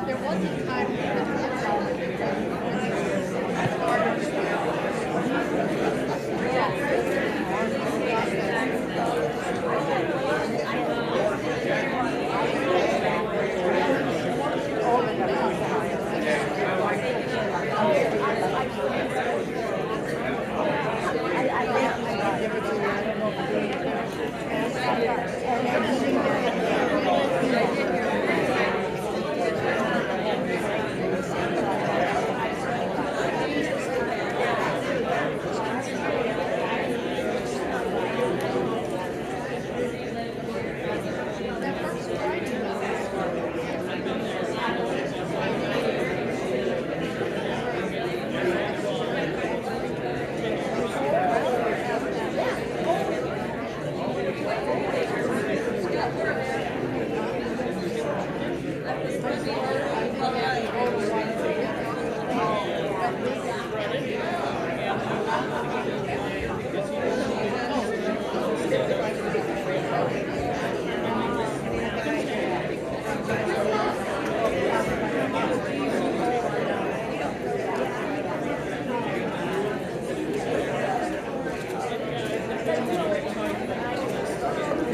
There was a time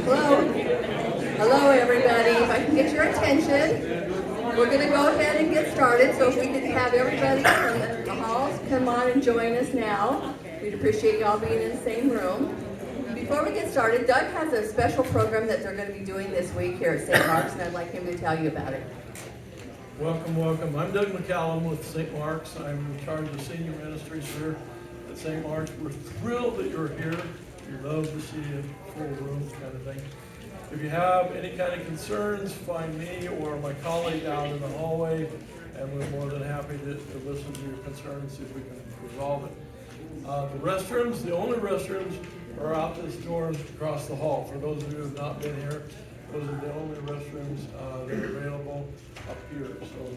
Hello? Hello, everybody. If I can get your attention, we're going to go ahead and get started. So if we could have everybody from the halls come on and join us now. We'd appreciate y'all being in the same room. Before we get started, Doug has a special program that they're going to be doing this week here at St. Mark's, and I'd like him to tell you about it. Welcome, welcome. I'm Doug McCallum with St. Mark's. I'm in charge of senior ministries here at St. Mark's. We're thrilled that you're here. We love to see a full room kind of thing. If you have any kind of concerns, find me or my colleague out in the hallway, and we're more than happy to listen to your concerns, see if we can resolve it. The restrooms, the only restrooms are out this door across the hall. For those of you who have not been here, those are the only restrooms that are available up here. So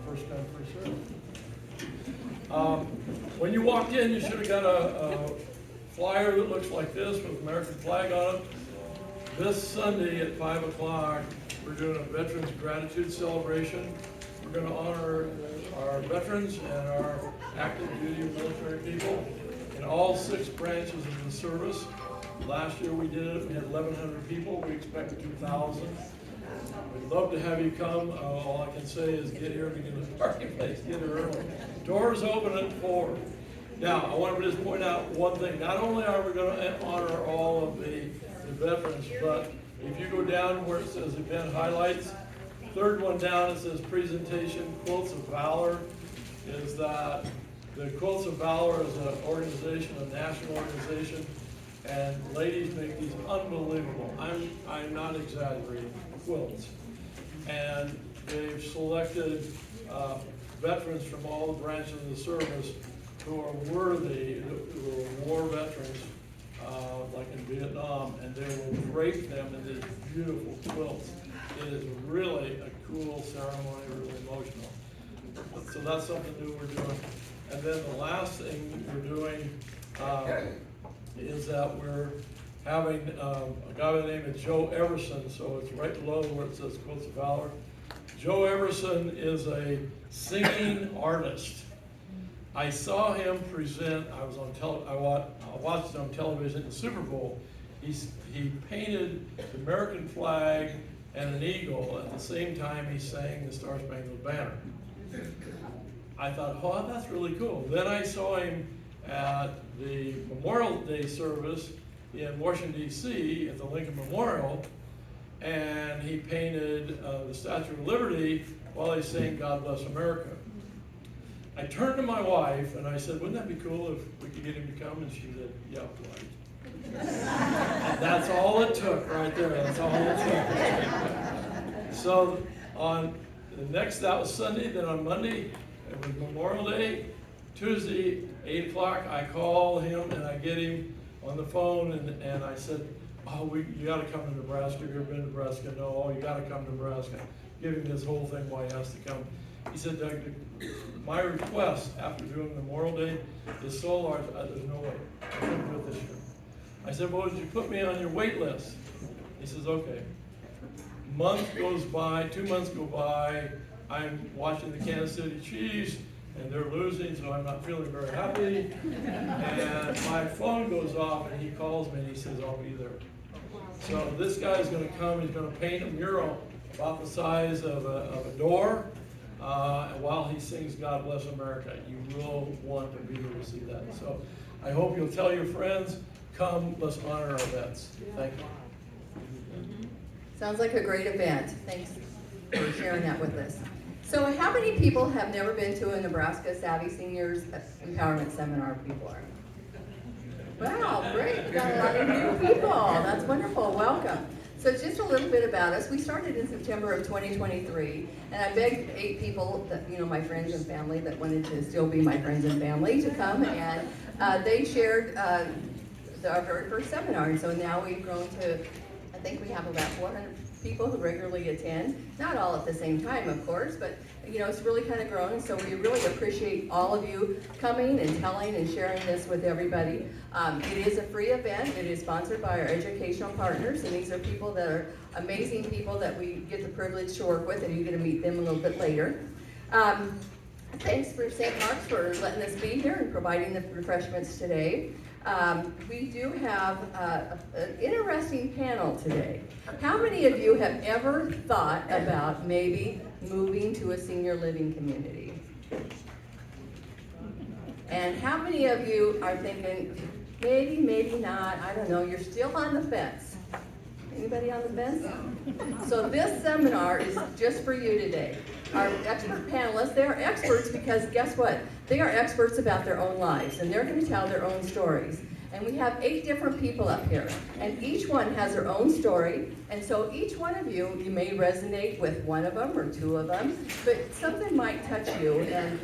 first come, first served. When you walked in, you should have got a flyer that looks like this with American flag on it. This Sunday at 5 o'clock, we're doing a Veterans Gratitude Celebration. We're going to honor our veterans and our active duty military people in all 6 branches of the service. Last year we did it, we had 1,100 people, we expect 2,000. We'd love to have you come. All I can say is get here if you get a parking place, get here early. Doors open at 4. Now, I want to just point out one thing. Not only are we going to honor all of the veterans, but if you go down where it says event highlights, third one down, it says presentation, Quilts of Valor, is that the Quilts of Valor is an organization, a national organization, and ladies make these unbelievable, I'm not exaggerating, quilts. And they've selected veterans from all the branches of the service who are worthy, who are war veterans, like in Vietnam, and they will drape them in these beautiful quilts. It is really a cool ceremony, really emotional. So that's something new we're doing. And then the last thing we're doing is that we're having a guy by the name of Joe Everson, so it's right below where it says Quilts of Valor. Joe Everson is a singing artist. I saw him present, I watched him on television at the Super Bowl. He painted the American flag and an eagle at the same time he sang the Star Spangled Banner. I thought, oh, that's really cool. Then I saw him at the Memorial Day service in Washington, D.C. at the Lincoln Memorial, and he painted the Statue of Liberty while he sang God Bless America. I turned to my wife and I said, wouldn't that be cool if we could get him to come? And she said, yeah, right. And that's all it took right there. That's all it took. So on the next, that was Sunday, then on Monday, it was Memorial Day. Tuesday, 8 o'clock, I call him and I get him on the phone and I said, oh, you got to come to Nebraska. Have you ever been to Nebraska? No, oh, you got to come to Nebraska. Give him this whole thing why he has to come. He said, Doug, my request after doing Memorial Day is so large, there's no way. I couldn't do it this year. I said, well, would you put me on your wait list? He says, okay. Month goes by, 2 months go by, I'm watching the Kansas City Chiefs, and they're losing, so I'm not feeling very happy. And my phone goes off, and he calls me, and he says, I'll be there. So this guy's gonna come, he's gonna paint a mural about the size of a door, while he sings God Bless America. You will want to be here to see that. So I hope you'll tell your friends, come, let's honor our vets. Thank you. Sounds like a great event. Thanks for sharing that with us. So how many people have never been to a Nebraska Savvy Seniors Empowerment Seminar before? Wow, great. We've got a lot of new people. That's wonderful. Welcome. So just a little bit about us. We started in September of 2023, and I begged 8 people that, my friends and family that wanted to still be my friends and family to come, and they shared our very first seminar. And so now we've grown to, I think we have about 400 people who regularly attend. Not all at the same time, of course, but it's really kind of grown. So we really appreciate all of you coming and telling and sharing this with everybody. It is a free event. It is sponsored by our educational partners, and these are people that are amazing people that we get the privilege to work with, and you're going to meet them a little bit later. Thanks for St. Mark's for letting us be here and providing the refreshments today. We do have an interesting panel today. How many of you have ever thought about maybe moving to a senior living community? And how many of you are thinking, maybe, maybe not, I don't know, you're still on the fence? Anybody on the fence? So this seminar is just for you today. Our expert panelists, they are experts because guess what? They are experts about their own lives, and they're going to tell their own stories. And we have 8 different people up here, and each one has their own story. And so each one of you may resonate with one of them or 2 of them, but something might touch you. And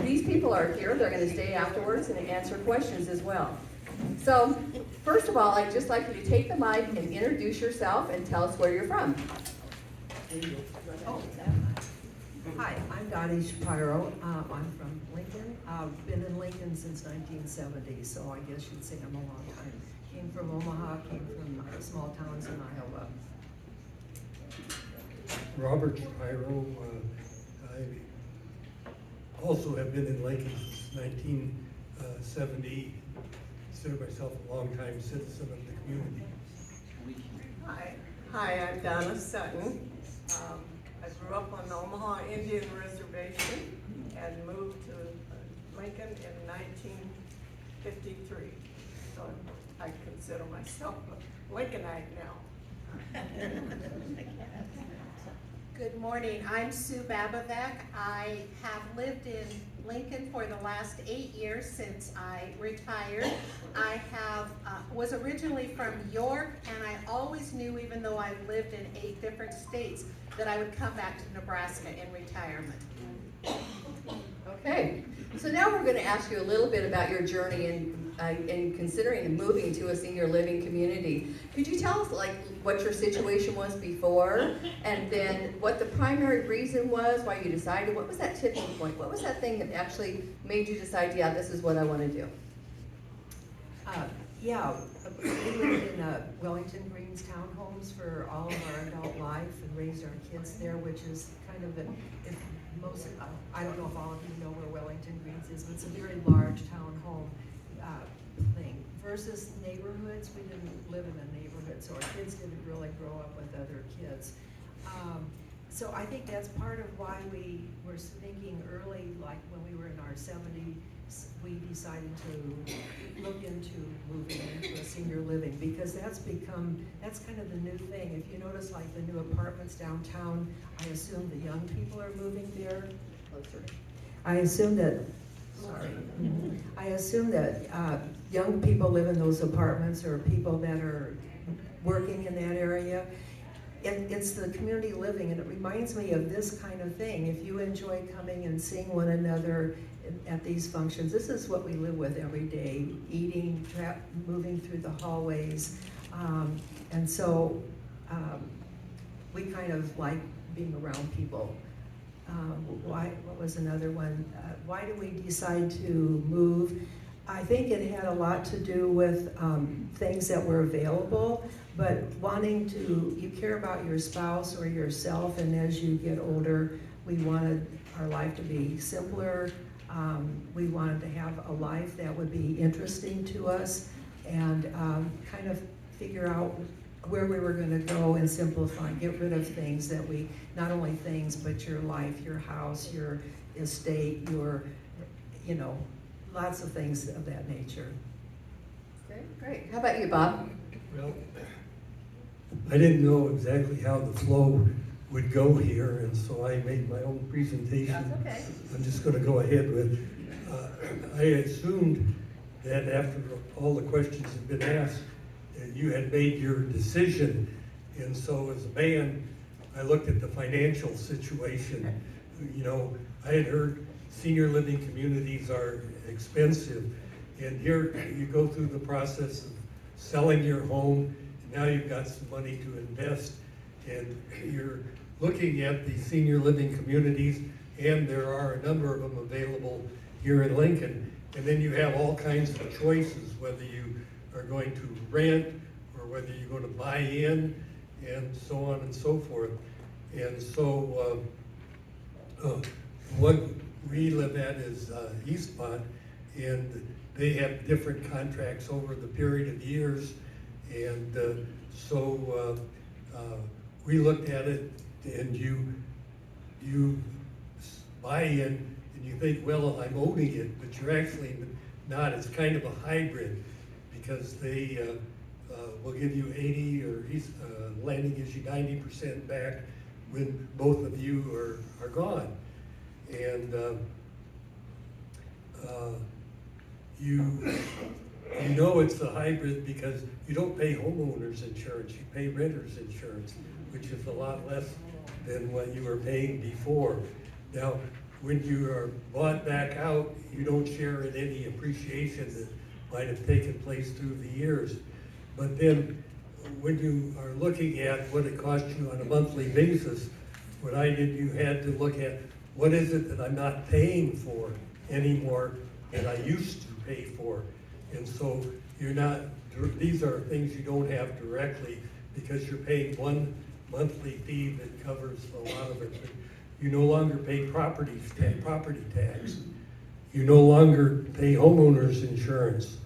these people are here. They're going to stay afterwards and answer questions as well. So first of all, I'd just like you to take the mic and introduce yourself and tell us where you're from. Oh. Hi, I'm Dottie Shapiro. I'm from Lincoln. I've been in Lincoln since 1970, so I guess you'd say I'm a long time. Came from Omaha, came from small towns in Iowa. Robert Shapiro. I also have been in Lincoln since 1970. Consider myself a long-time citizen of the community. Hi, I'm Donna Sutton. I grew up on the Omaha Indian Reservation and moved to Lincoln in 1953. So I consider myself a Lincolnite now. Good morning, I'm Sue Babavec. I have lived in Lincoln for the last 8 years since I retired. I was originally from York, and I always knew, even though I've lived in 8 different states, that I would come back to Nebraska in retirement. Okay, so now we're going to ask you a little bit about your journey in considering moving to a senior living community. Could you tell us what your situation was before, and then what the primary reason was why you decided? What was that tipping point? What was that thing that actually made you decide, yeah, this is what I want to do? We lived in Wellington Greens townhomes for all of our adult life and raised our kids there, which is kind of I don't know if all of you know where Wellington Greens is, but it's a very large townhome thing. Versus neighborhoods, we didn't live in a neighborhood, so our kids didn't really grow up with other kids. So I think that's part of why we were thinking early, like when we were in our 70s, we decided to look into moving into a senior living, because that's kind of the new thing. If you notice, like the new apartments downtown, I assume the young people are moving there. I assume that young people live in those apartments, or people that are working in that area. It's the community living, and it reminds me of this kind of thing. If you enjoy coming and seeing one another at these functions, this is what we live with every day, eating, moving through the hallways. And so we kind of like being around people. What was another one? Why did we decide to move? I think it had a lot to do with things that were available, but you care about your spouse or yourself, and as you get older, We wanted our life to be simpler. We wanted to have a life that would be interesting to us, and kind of figure out where we were gonna go and simplify, get rid of things that we, not only things, but your life, your house, your estate, your, you know, lots of things of that nature. Great, great. How about you, Bob? Well, I didn't know exactly how the flow would go here, and so I made my own presentation. That's okay. I'm just gonna go ahead with, I assumed that after all the questions had been asked, that you had made your decision. And so as a man, I looked at the financial situation. You know, I had heard senior living communities are expensive. And here you go through the process of selling your home, and now you've got some money to invest. And you're looking at the senior living communities, and there are a number of them available here in Lincoln. And then you have all kinds of choices, whether you are going to rent or whether you're going to buy in, and so on and so forth. And so what we live at is Eastmont, and they have different contracts over the period of years. And so we looked at it, and you buy in, and you think, well, I'm owning it, but you're actually not. It's kind of a hybrid, because they will give you 80, or Landing gives you 90% back when both of you are gone. And you know it's a hybrid because you don't pay homeowners insurance, you pay renters insurance, which is a lot less than what you were paying before. Now, when you are bought back out, you don't share in any appreciation that might have taken place through the years. But then, when you are looking at what it costs you on a monthly basis, what I did, you had to look at what is it that I'm not paying for anymore that I used to pay for. And so you're not, these are things you don't have directly because you're paying one monthly fee that covers a lot of it. But you no longer pay property tax. You no longer pay homeowners insurance.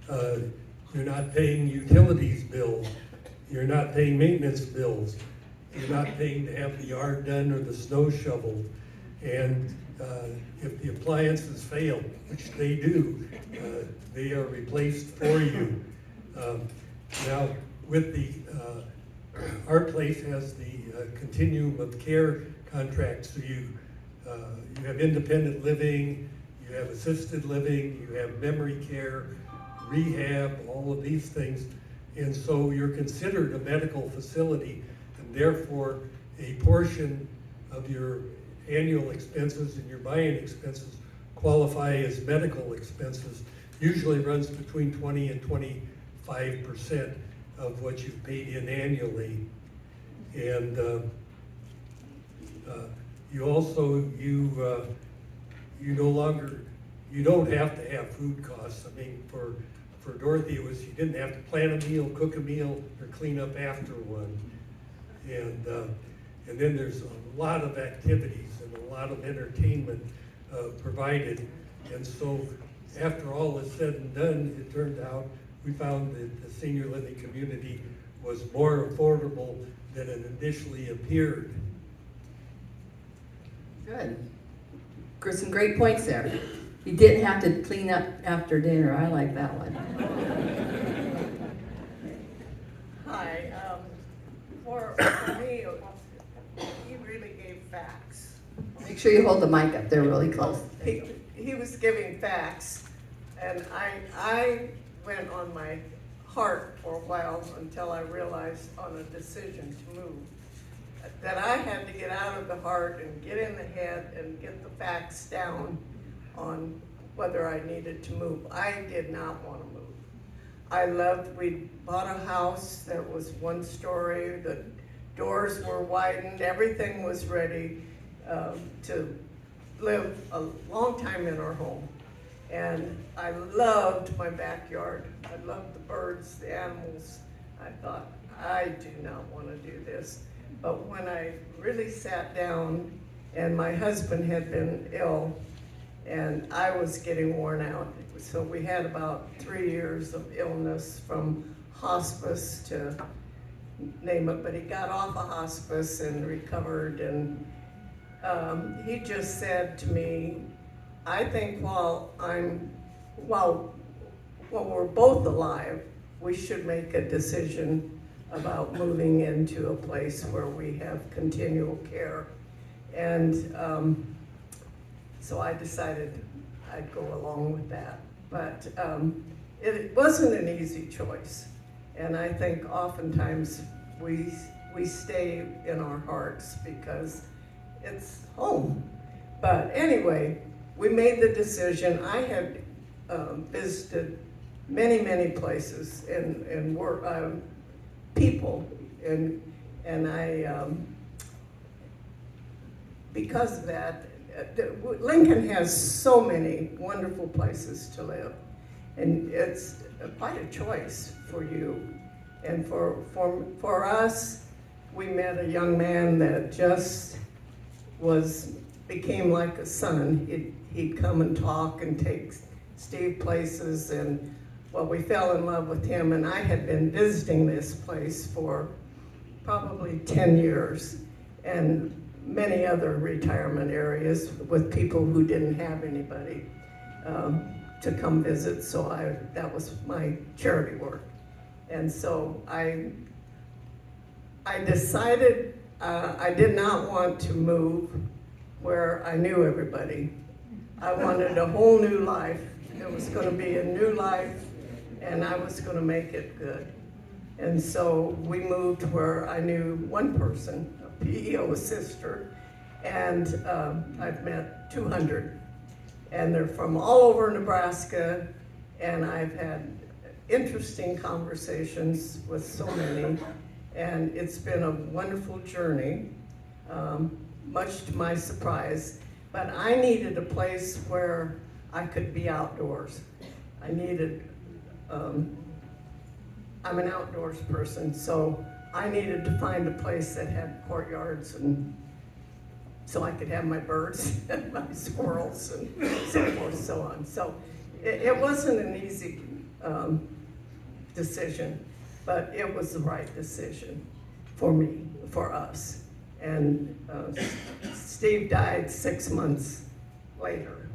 You're not paying utilities bills. You're not paying maintenance bills. You're not paying to have the yard done or the snow shoveled. And if the appliances fail, which they do, they are replaced for you. Now, with the, our place has the continuum of care contracts. So you have independent living, you have assisted living, you have memory care, rehab, all of these things. And so you're considered a medical facility, and therefore a portion of your annual expenses and your buy-in expenses qualify as medical expenses. Usually runs between 20 and 25% of what you've paid in annually. And you also, you no longer, you don't have to have food costs. I mean, for Dorothy, it was, you didn't have to plan a meal, cook a meal, or clean up after one. And then there's a lot of activities and a lot of entertainment provided. And so after all is said and done, it turned out, we found that the senior living community was more affordable than it initially appeared. Good. Some great points there. You didn't have to clean up after dinner. I like that one. Hi, for me, he really gave facts. Make sure you hold the mic up there really close. He was giving facts, and I went on my heart for a while until I realized on a decision to move that I had to get out of the heart and get in the head and get the facts down on whether I needed to move. I did not want to move. We bought a house that was one story, the doors were widened, everything was ready to live a long time in our home. And I loved my backyard. I loved the birds, the animals. I thought, I do not want to do this. But when I really sat down and my husband had been ill, and I was getting worn out. So we had about 3 years of illness, from hospice to name it, but he got off of hospice and recovered, and he just said to me, I think while we're both alive, we should make a decision about moving into a place where we have continual care. And so I decided I'd go along with that. But it wasn't an easy choice. And I think oftentimes we stay in our hearts because it's home. But anyway, we made the decision. I had visited many places and people, and I, because of that, Lincoln has so many wonderful places to live, and it's quite a choice for you. And for us, we met a young man that just became like a son. He'd come and talk and take Steve places, and well, we fell in love with him, and I had been visiting this place for probably 10 years, and many other retirement areas with people who didn't have anybody to come visit, so that was my charity work. And so I decided I did not want to move where I knew everybody. I wanted a whole new life. It was going to be a new life, and I was going to make it good. And so we moved where I knew one person, a PEO sister, and I've met 200. And they're from all over Nebraska, and I've had interesting conversations with so many, and it's been a wonderful journey, much to my surprise. But I needed a place where I could be outdoors. I needed, I'm an outdoors person, so I needed to find a place that had courtyards, and so I could have my birds and my squirrels and so forth, so on. So it wasn't an easy decision, but it was the right decision for me, for us. And Steve died 6 months later.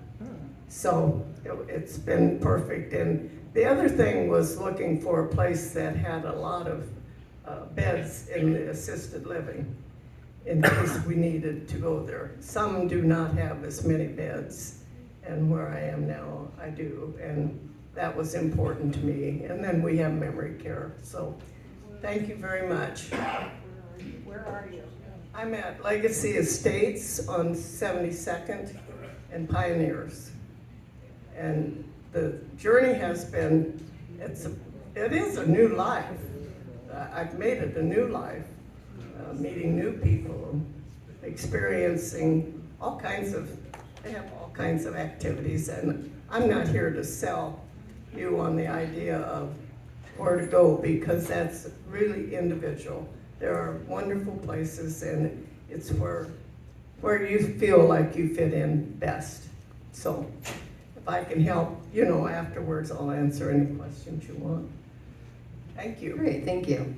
So it's been perfect. And the other thing was looking for a place that had a lot of beds in the assisted living in case we needed to go there. Some do not have as many beds, and where I am now, I do. And that was important to me. And then we have memory care. So thank you very much. Where are you? I'm at Legacy Estates on 72nd and Pioneers. And the journey has been, it is a new life. I've made it a new life, meeting new people, experiencing they have all kinds of activities, and I'm not here to sell you on the idea of where to go, because that's really individual. There are wonderful places, and it's where you feel like you fit in best. So if I can help, afterwards I'll answer any questions you want. Thank you. Great, thank you.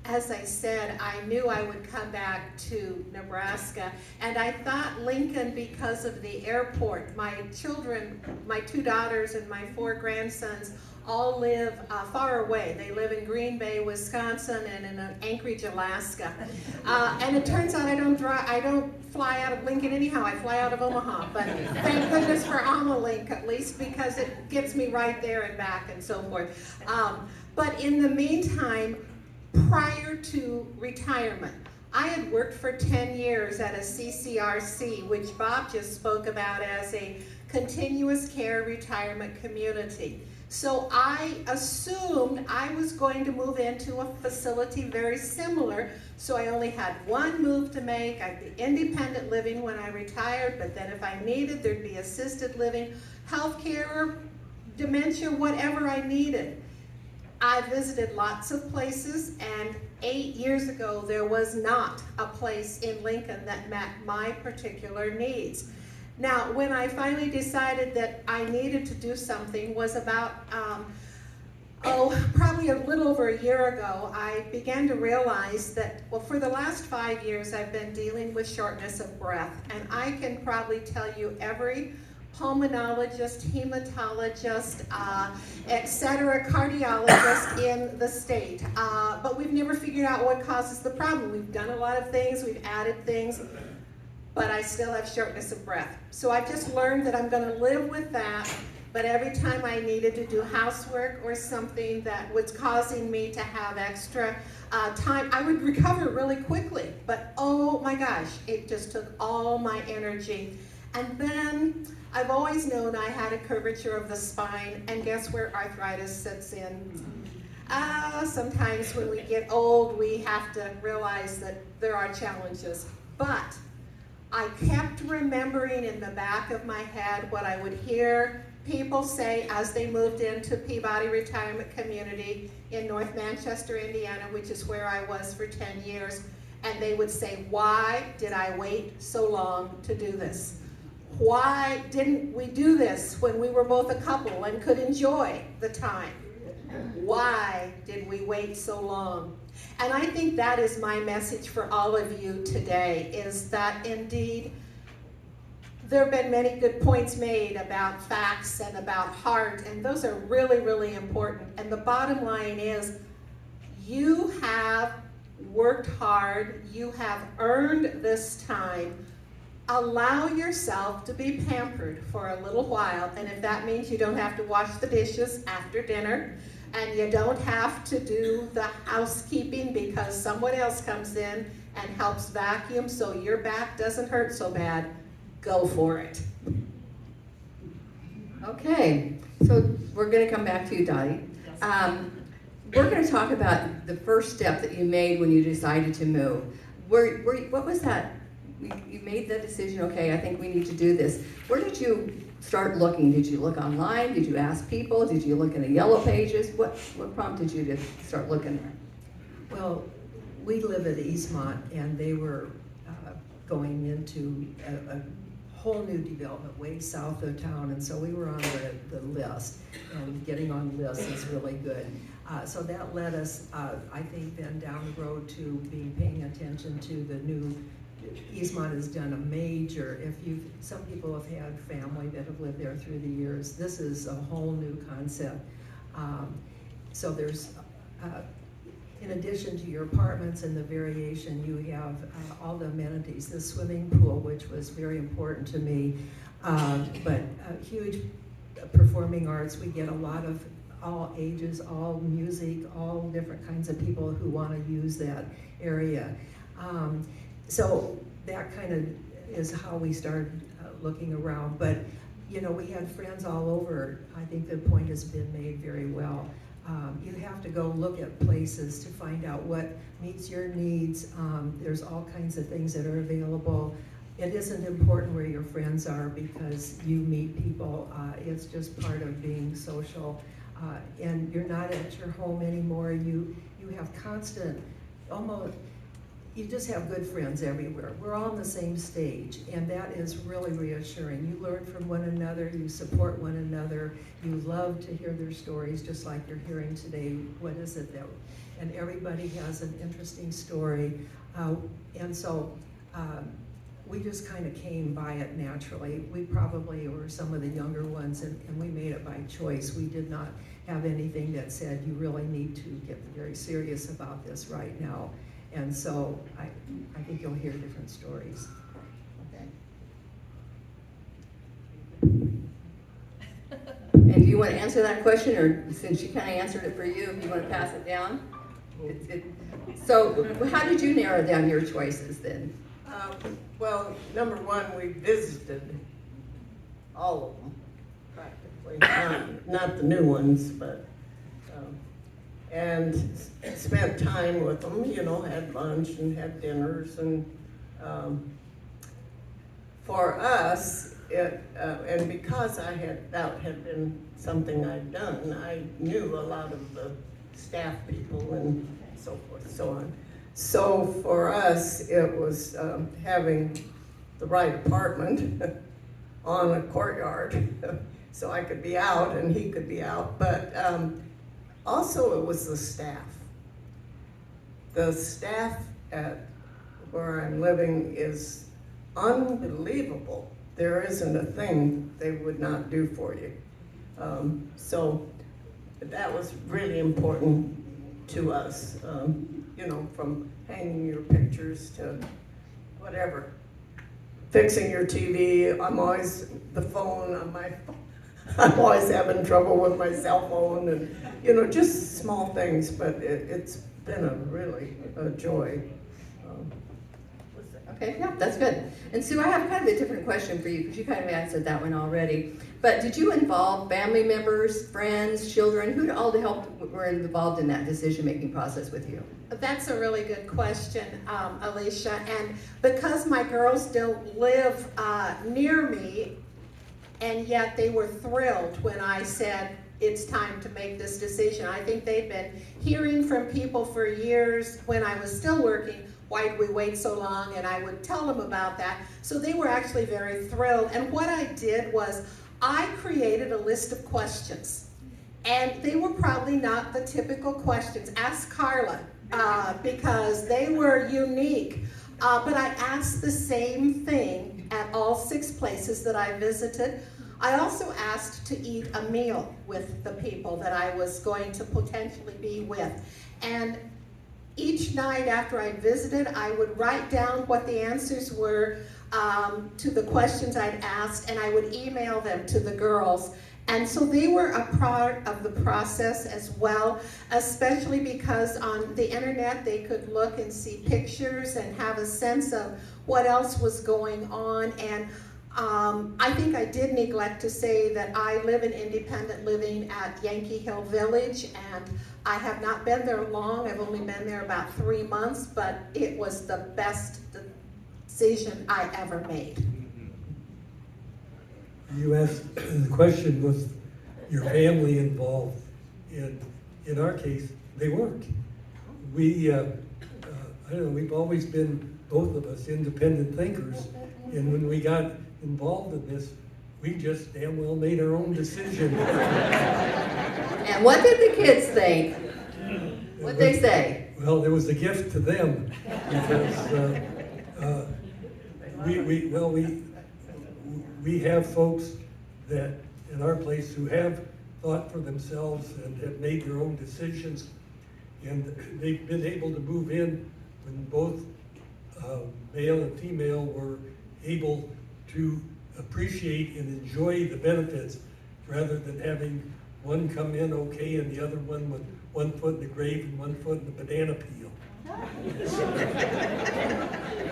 As I said, I knew I would come back to Nebraska, and I thought Lincoln because of the airport. My children, my 2 daughters and my 4 grandsons all live far away. They live in Green Bay, Wisconsin, and in Anchorage, Alaska. And it turns out I don't fly out of Lincoln anyhow. I fly out of Omaha. But thank goodness for Amalink, at least, because it gets me right there and back and so forth. But in the meantime, prior to retirement, I had worked for 10 years at a CCRC, which Bob just spoke about as a continuous care retirement community. So I assumed I was going to move into a facility very similar, so I only had one move to make. I'd be independent living when I retired, but then if I needed, there'd be assisted living, healthcare, dementia, whatever I needed. I visited lots of places, and 8 years ago, there was not a place in Lincoln that met my particular needs. Now, when I finally decided that I needed to do something was about, probably a little over a year ago, I began to realize that, well, for the last 5 years, I've been dealing with shortness of breath, and I can probably tell you every pulmonologist, hematologist, et cetera, cardiologist in the state. But we've never figured out what causes the problem. We've done a lot of things, we've added things, but I still have shortness of breath. So I've just learned that I'm gonna live with that, but every time I needed to do housework or something that was causing me to have extra time, I would recover really quickly. But oh my gosh, it just took all my energy. And then I've always known I had a curvature of the spine, and guess where arthritis sits in? Sometimes when we get old, we have to realize that there are challenges. But I kept remembering in the back of my head what I would hear people say as they moved into Peabody Retirement Community in North Manchester, Indiana, which is where I was for 10 years. And they would say, why did I wait so long to do this? Why didn't we do this when we were both a couple and could enjoy the time? Why did we wait so long? And I think that is my message for all of you today, is that indeed there have been many good points made about facts and about heart, and those are really, really important. And the bottom line is, you have worked hard, you have earned this time. Allow yourself to be pampered for a little while, and if that means you don't have to wash the dishes after dinner, and you don't have to do the housekeeping because someone else comes in and helps vacuum so your back doesn't hurt so bad, go for it. Okay, so we're gonna come back to you, Dottie. We're gonna talk about the first step that you made when you decided to move. What was that? You made the decision, okay, I think we need to do this. Where did you start looking? Did you look online? Did you ask people? Did you look in the yellow pages? What prompted you to start looking there? Well, we live at Eastmont, and they were going into a whole new development way south of town, and so we were on the list, and getting on the list is really good. So that led us, I think, then down the road to paying attention to the new. Eastmont has done a major, some people have had family that have lived there through the years. This is a whole new concept. So there's, in addition to your apartments and the variation, you have all the amenities, the swimming pool, which was very important to me, but huge performing arts. We get a lot of all ages, all music, all different kinds of people who want to use that area. So that kind of is how we started looking around. But, you know, we had friends all over. I think the point has been made very well. You have to go look at places to find out what meets your needs. There's all kinds of things that are available. It isn't important where your friends are because you meet people. It's just part of being social. And you're not at your home anymore. You have constant, almost, you just have good friends everywhere. We're all on the same stage, and that is really reassuring. You learn from one another, you support one another, you love to hear their stories, just like you're hearing today. What is it that, and everybody has an interesting story. And so we just kind of came by it naturally. We probably were some of the younger ones, and we made it by choice. We did not have anything that said, you really need to get very serious about this right now. And so I think you'll hear different stories. Okay. And do you want to answer that question, or since she kind of answered it for you, if you want to pass it down? So how did you narrow down your choices then? Well, number one, we visited all of them, practically. Not the new ones, but, and spent time with them, you know, had lunch and had dinners. And for us, and because that had been something I'd done, I knew a lot of the staff people and so forth, so on. So for us, it was having the right apartment on a courtyard, so I could be out and he could be out, but also it was the staff. The staff at where I'm living is unbelievable. There isn't a thing they would not do for you. So that was really important to us, you know, from hanging your pictures to whatever. Fixing your TV, I'm always, the phone on my phone, I'm always having trouble with my cell phone and, you know, just small things, but it's been a joy. Okay, yeah, that's good. And Sue, I have kind of a different question for you, because you kind of answered that one already. But did you involve family members, friends, children? Who all were involved in that decision-making process with you? That's a really good question, Alicia. And because my girls don't live near me, and yet they were thrilled when I said it's time to make this decision. I think they've been hearing from people for years when I was still working, why did we wait so long? And I would tell them about that. So they were actually very thrilled. And what I did was I created a list of questions. And they were probably not the typical questions. Ask Carla, because they were unique. But I asked the same thing at all 6 places that I visited. I also asked to eat a meal with the people that I was going to potentially be with. And each night after I visited, I would write down what the answers were to the questions I'd asked, and I would email them to the girls. And so they were a part of the process as well, especially because on the internet they could look and see pictures and have a sense of what else was going on. And I think I did neglect to say that I live in independent living at Yankee Hill Village, and I have not been there long. I've only been there about 3 months, but it was the best decision I ever made. You asked, the question was your family involved. In our case, they weren't. We, I don't know, we've always been, both of us, independent thinkers. And when we got involved in this, we just damn well made our own decision. And what did the kids think? What'd they say? Well, there was a gift to them because we have folks that in our place who have thought for themselves and have made their own decisions, and they've been able to move in when both male and female were able to appreciate and enjoy the benefits rather than having one come in okay and the other one with 1 foot in the grave and 1 foot in the banana peel.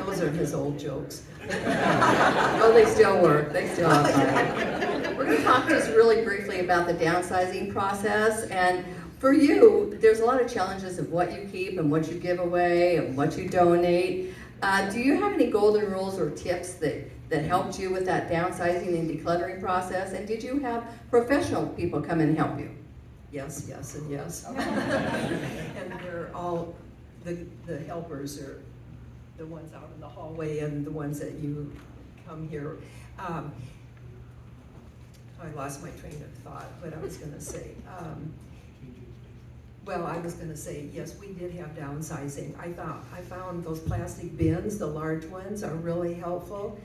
Those are his old jokes. Oh, they still work. They still have fun. We're going to talk just really briefly about the downsizing process. And for you, there's a lot of challenges of what you keep and what you give away and what you donate. Do you have any golden rules or tips that helped you with that downsizing and decluttering process? And did you have professional people come and help you? Yes, yes, and yes. And they're all, the helpers are the ones out in the hallway and the ones that you come here. I lost my train of thought, what I was gonna say. Well, I was gonna say, yes, we did have downsizing. I found those plastic bins, the large ones, are really helpful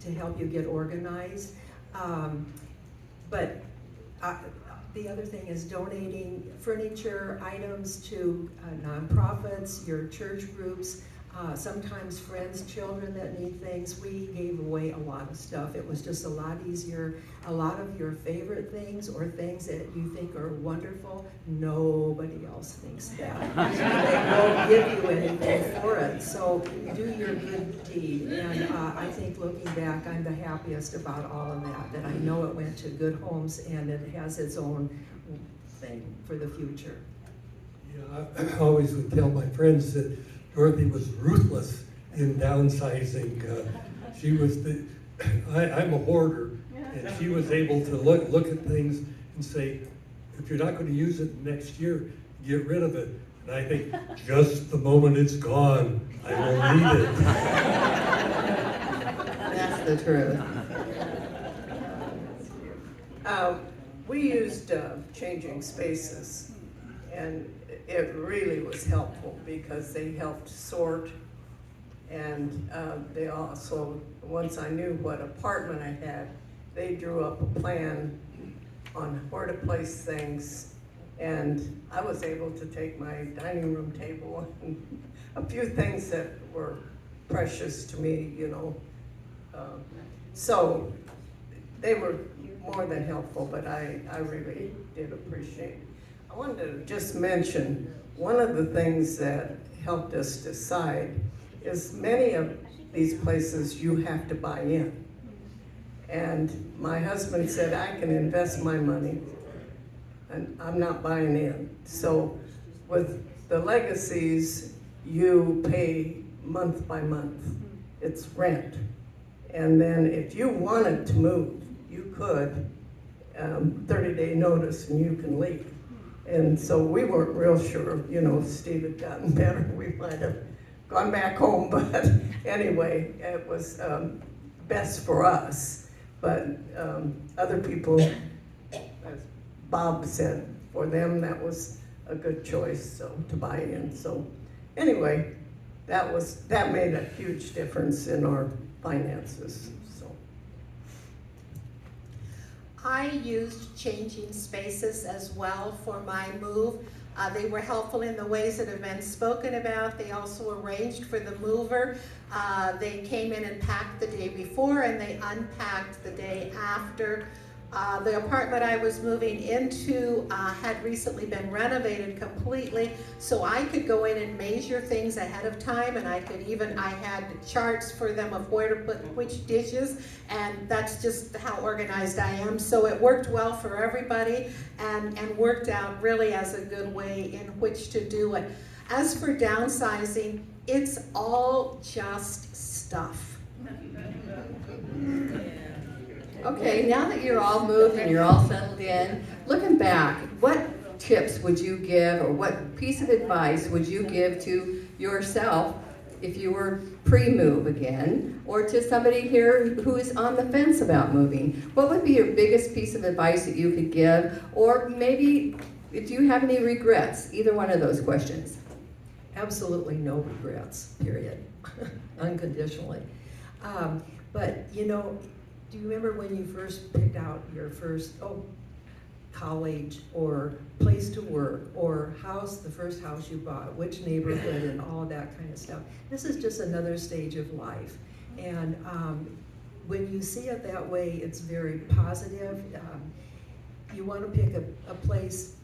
to help you get organized. But the other thing is donating furniture items to nonprofits, your church groups, sometimes friends, children that need things. We gave away a lot of stuff. It was just a lot easier. A lot of your favorite things or things that you think are wonderful, nobody else thinks that. They won't give you anything for it. So do your good deed. And I think looking back, I'm the happiest about all of that I know it went to good homes and it has its own thing for the future. Yeah, I always would tell my friends that Dorothy was ruthless in downsizing. She was I'm a hoarder, and she was able to look at things and say, if you're not going to use it next year, get rid of it. And I think, just the moment it's gone, I will need it. That's the truth. We used Changing Spaces, and it really was helpful because they helped sort, and they also, once I knew what apartment I had, they drew up a plan on where to place things, and I was able to take my dining room table and a few things that were precious to me, you know. So they were more than helpful, but I really did appreciate it. I wanted to just mention, one of the things that helped us decide is many of these places you have to buy in. And my husband said, I can invest my money and I'm not buying in. So with the Legacies, you pay month by month. It's rent. And then if you wanted to move, you could, 30-day notice and you can leave. And so we weren't real sure, you know, if Steve had gotten better, we might have gone back home. But anyway, it was best for us. But other people, as Bob said, for them that was a good choice, so to buy in. So anyway, that made a huge difference in our finances. So I used Changing Spaces as well for my move. They were helpful in the ways that have been spoken about. They also arranged for the mover. They came in and packed the day before and they unpacked the day after. The apartment I was moving into had recently been renovated completely, so I could go in and measure things ahead of time, and I had charts for them of where to put which dishes, and that's just how organized I am. So it worked well for everybody and worked out really as a good way in which to do it. As for downsizing, it's all just stuff. Okay, now that you're all moved and you're all settled in, looking back, what tips would you give, or what piece of advice would you give to yourself if you were pre-move again, or to somebody here who is on the fence about moving? What would be your biggest piece of advice that you could give, or maybe do you have any regrets? Either one of those questions. Absolutely no regrets, period, unconditionally. But you know, do you remember when you first picked out your first college or place to work or house, the first house you bought, which neighborhood, and all of that kind of stuff? This is just another stage of life. And when you see it that way, it's very positive. You want to pick a place,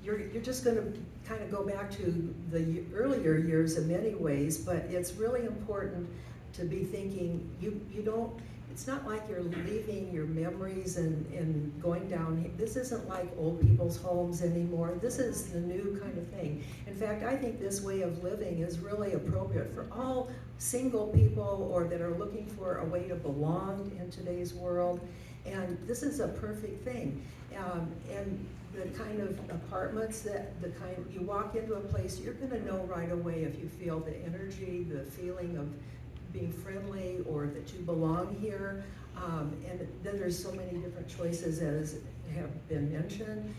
you're just going to kind of go back to the earlier years in many ways, but it's really important to be thinking, you don't, it's not like you're leaving your memories and going down. This isn't like old people's homes anymore. This is the new kind of thing. In fact, I think this way of living is really appropriate for all single people or that are looking for a way to belong in today's world. And this is a perfect thing. And the kind of apartments you walk into a place, you're gonna know right away if you feel the energy, the feeling of being friendly, or that you belong here. And then there's so many different choices as have been mentioned.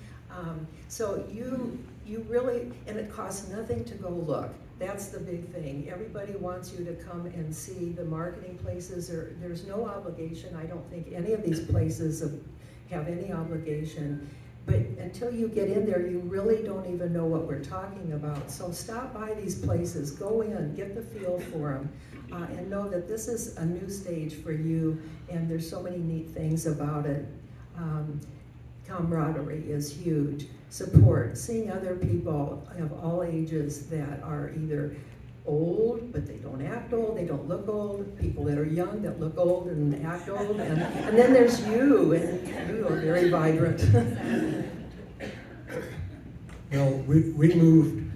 So you really, and it costs nothing to go look. That's the big thing. Everybody wants you to come and see the marketing places. There's no obligation. I don't think any of these places have any obligation. But until you get in there, you really don't even know what we're talking about. So stop by these places, go in, get the feel for them, and know that this is a new stage for you, and there's so many neat things about it. Camaraderie is huge. Support, seeing other people of all ages that are either old, but they don't act old, they don't look old, people that are young that look old and act old, and then there's you, and you are very vibrant. Well, we moved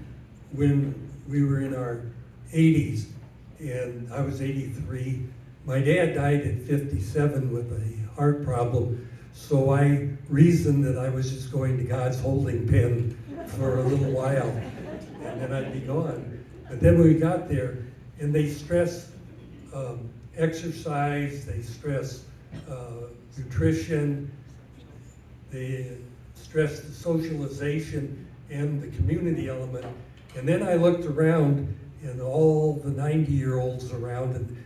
when we were in our 80s, and I was 83. My dad died at 57 with a heart problem, so I reasoned that I was just going to God's holding pen for a little while, and then I'd be gone. But then we got there, and they stress exercise, they stress nutrition, they stress the socialization and the community element. And then I looked around, and all the 90-year-olds around, and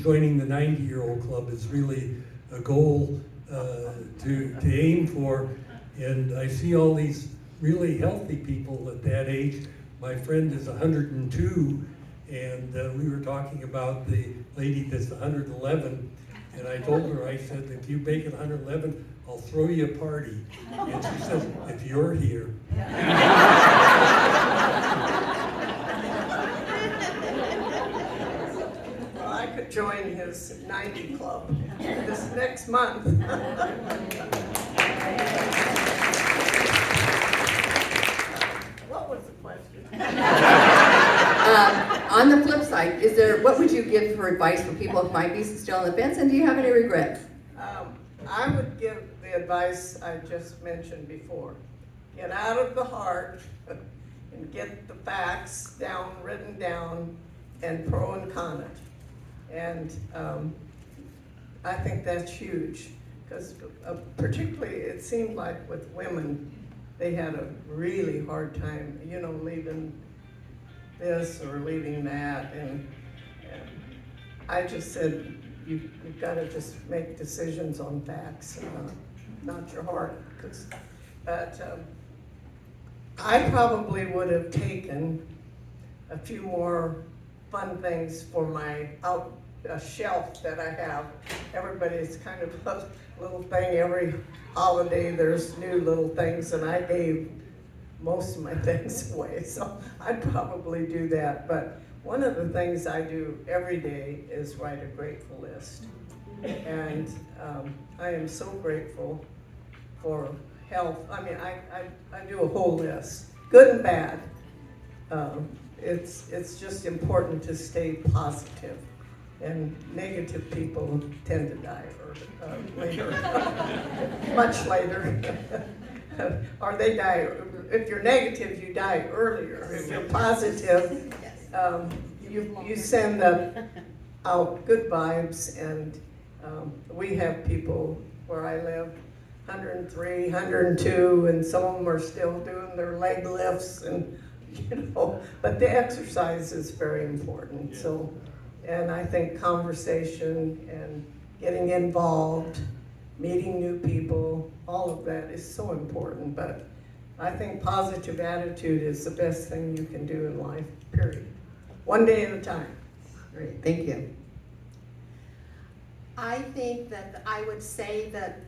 joining the 90-year-old club is really a goal to aim for. And I see all these really healthy people at that age. My friend is 102, and we were talking about the lady that's 111, and I told her, I said, if you make it 111, I'll throw you a party. And she says, if you're here. Well, I could join his 90 club this next month. What was the question? On the flip side, what would you give for advice for people who might be still on the fence, and do you have any regrets? I would give the advice I just mentioned before. Get out of the heart and get the facts written down, and pro and con it. And I think that's huge, because particularly it seemed like with women, they had a really hard time, leaving this or leaving that. And I just said, you've got to just make decisions on facts, not your heart. But I probably would have taken a few more fun things for my shelf that I have. Everybody's kind of a little thing. Every holiday there's new little things, and I gave most of my things away, so I'd probably do that. But one of the things I do every day is write a grateful list. And I am so grateful for health. I mean, I do a whole list, good and bad. It's just important to stay positive. And negative people tend to die later, much later. Or they die, if you're negative, you die earlier. If you're positive, you send out good vibes. And we have people where I live, 103, 102, and some of them are still doing their leg lifts, and but the exercise is very important. So, and I think conversation and getting involved, meeting new people, all of that is so important. But I think positive attitude is the best thing you can do in life, period. One day at a time. Great, thank you. I think that I would say that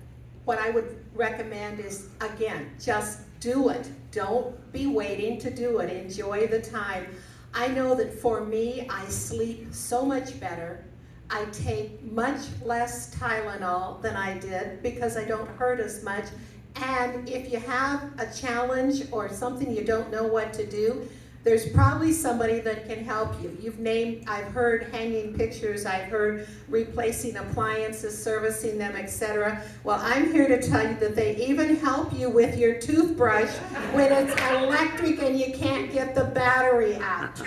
what I would recommend is, again, just do it. Don't be waiting to do it. Enjoy the time. I know that for me, I sleep so much better. I take much less Tylenol than I did because I don't hurt as much. And if you have a challenge or something you don't know what to do, there's probably somebody that can help you. I've heard hanging pictures, I've heard replacing appliances, servicing them, etc. Well, I'm here to tell you that they even help you with your toothbrush when it's electric and you can't get the battery out.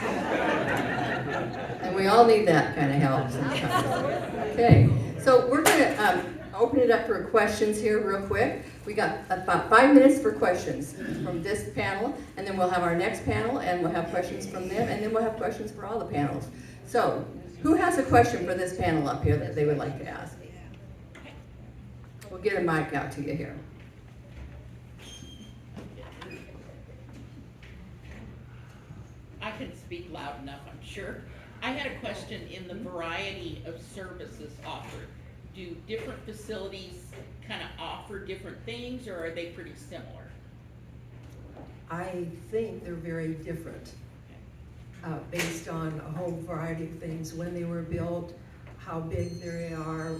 And we all need that kind of help sometimes. Okay, so we're going to open it up for questions here real quick. We got about 5 minutes for questions from this panel, and then we'll have our next panel, and we'll have questions from them, and then we'll have questions for all the panels. So, who has a question for this panel up here that they would like to ask? We'll get a mic out to you here. I can speak loud enough, I'm sure. I had a question in the variety of services offered. Do different facilities kind of offer different things, or are they pretty similar? I think they're very different, based on a whole variety of things, when they were built, how big they are,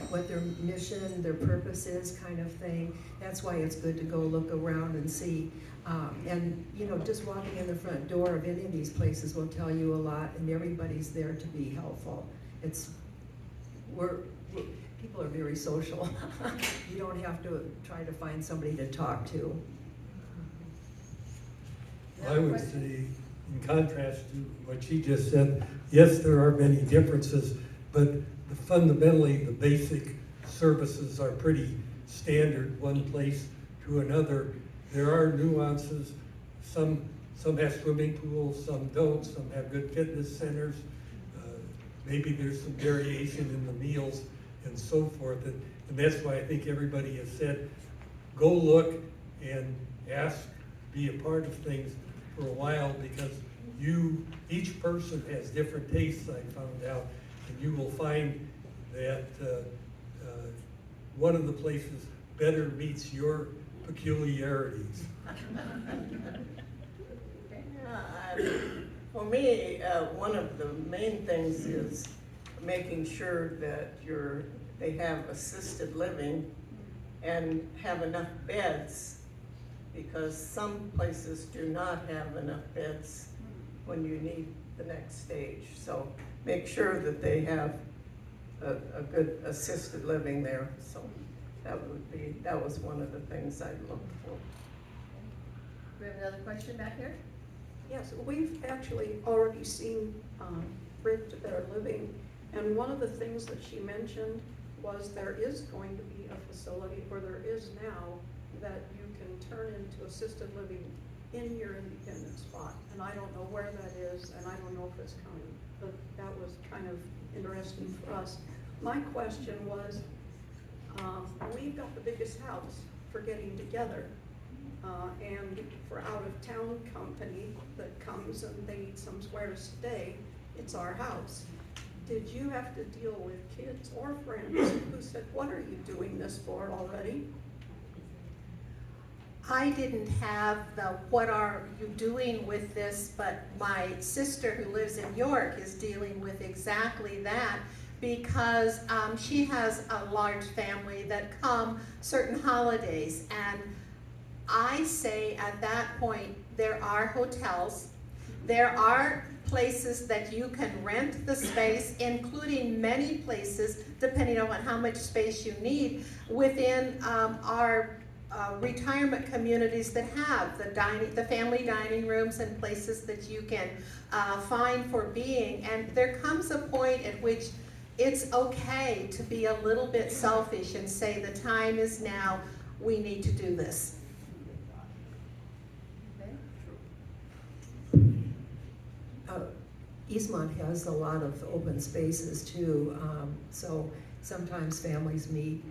what their mission, their purpose is, kind of thing. That's why it's good to go look around and see. And just walking in the front door of any of these places will tell you a lot, and everybody's there to be helpful. People are very social. You don't have to try to find somebody to talk to. I would say, in contrast to what she just said, yes, there are many differences, but fundamentally, the basic services are pretty standard, one place to another. There are nuances. Some have swimming pools, some don't, some have good fitness centers. Maybe there's some variation in the meals and so forth. And that's why I think everybody has said, go look and ask, be a part of things for a while, because each person has different tastes, I found out, and you will find that one of the places better meets your peculiarities. For me, one of the main things is making sure that they have assisted living and have enough beds, because some places do not have enough beds when you need the next stage. So make sure that they have a good assisted living there. So that was one of the things I looked for. We have another question back here? Yes, we've actually already seen Bridge to Better Living, and one of the things that she mentioned was there is going to be a facility, or there is now, that you can turn into assisted living in your independent spot. And I don't know where that is, and I don't know if it's coming, but that was kind of interesting for us. My question was, we've got the biggest house for getting together. And for out-of-town company that comes and they need somewhere to stay, it's our house. Did you have to deal with kids or friends who said, what are you doing this for already? I didn't have the what are you doing with this, but my sister who lives in York is dealing with exactly that, because she has a large family that come certain holidays, and I say at that point, there are hotels, there are places that you can rent the space, including many places, depending on how much space you need, within our retirement communities that have the family dining rooms and places that you can find for being. And there comes a point at which it's okay to be a little bit selfish and say the time is now, we need to do this. Eastmont has a lot of open spaces too, so sometimes families meet,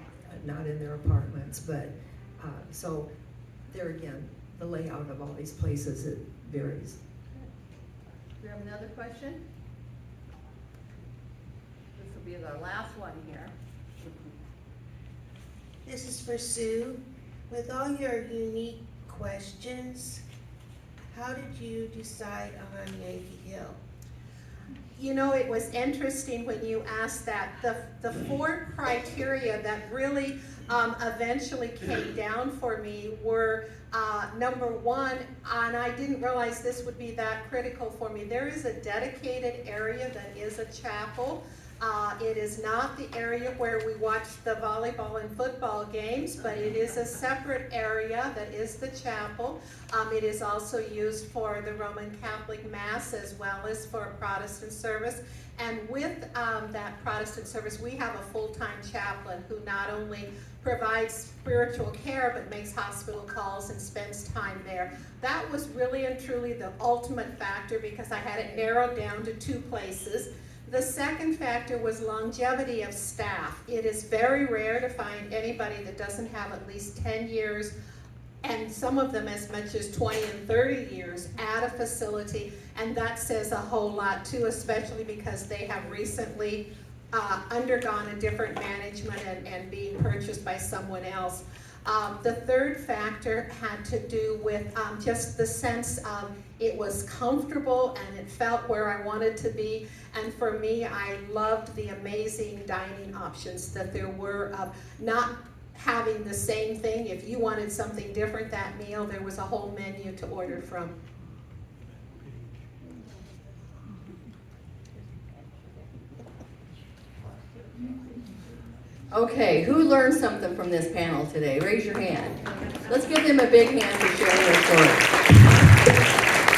not in their apartments, but, so there again, the layout of all these places, it varies. Do we have another question? This will be the last one here. This is for Sue. With all your unique questions, how did you decide on Yankee Hill? You know, it was interesting when you asked that. The four criteria that really eventually came down for me were, number one, and I didn't realize this would be that critical for me, there is a dedicated area that is a chapel. It is not the area where we watch the volleyball and football games, but it is a separate area that is the chapel. It is also used for the Roman Catholic Mass as well as for a Protestant service. And with that Protestant service, we have a full-time chaplain who not only provides spiritual care, but makes hospital calls and spends time there. That was really and truly the ultimate factor, because I had it narrowed down to two places. The second factor was longevity of staff. It is very rare to find anybody that doesn't have at least 10 years, and some of them as much as 20 and 30 years at a facility, and that says a whole lot too, especially because they have recently undergone a different management and being purchased by someone else. The third factor had to do with just the sense of it was comfortable and it felt where I wanted to be. And for me, I loved the amazing dining options that there were of not having the same thing. If you wanted something different that meal, there was a whole menu to order from. Okay, who learned something from this panel today? Raise your hand. Let's give them a big hand for sharing their story.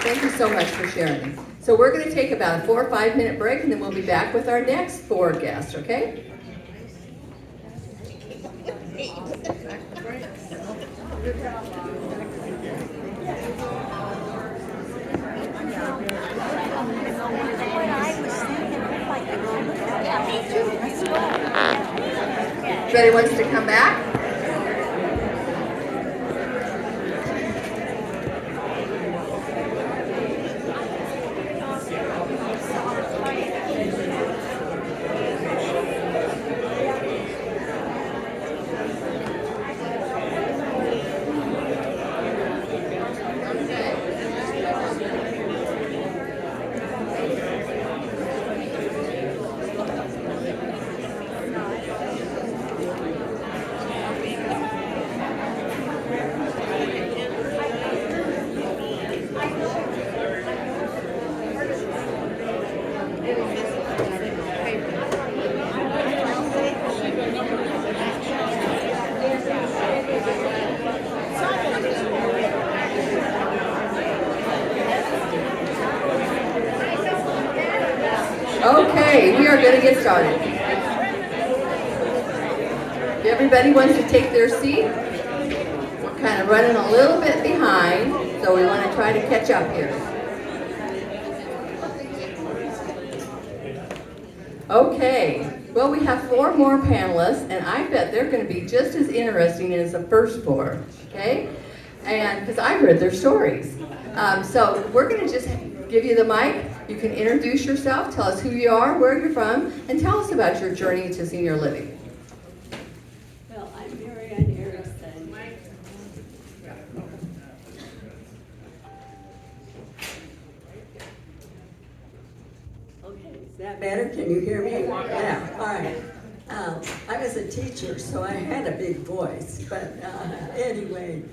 Thank you so much for sharing. So we're going to take about a 4 or 5 minute break, and then we'll be back with our next 4 guests, okay? Everybody wants to come back? Okay, we are going to get started. If everybody wants to take their seat, we're kind of running a little bit behind, so we want to try to catch up here. Okay, well, we have 4 more panelists, and I bet they're going to be just as interesting as the first 4, okay? And because I've heard their stories. So we're going to just give you the mic. You can introduce yourself, tell us who you are, where you're from, and tell us about your journey to senior living. Well, I'm Mary Ann Erickson. Okay, is that better? Can you hear me? Yeah, all right. I was a teacher, so I had a big voice, but anyway,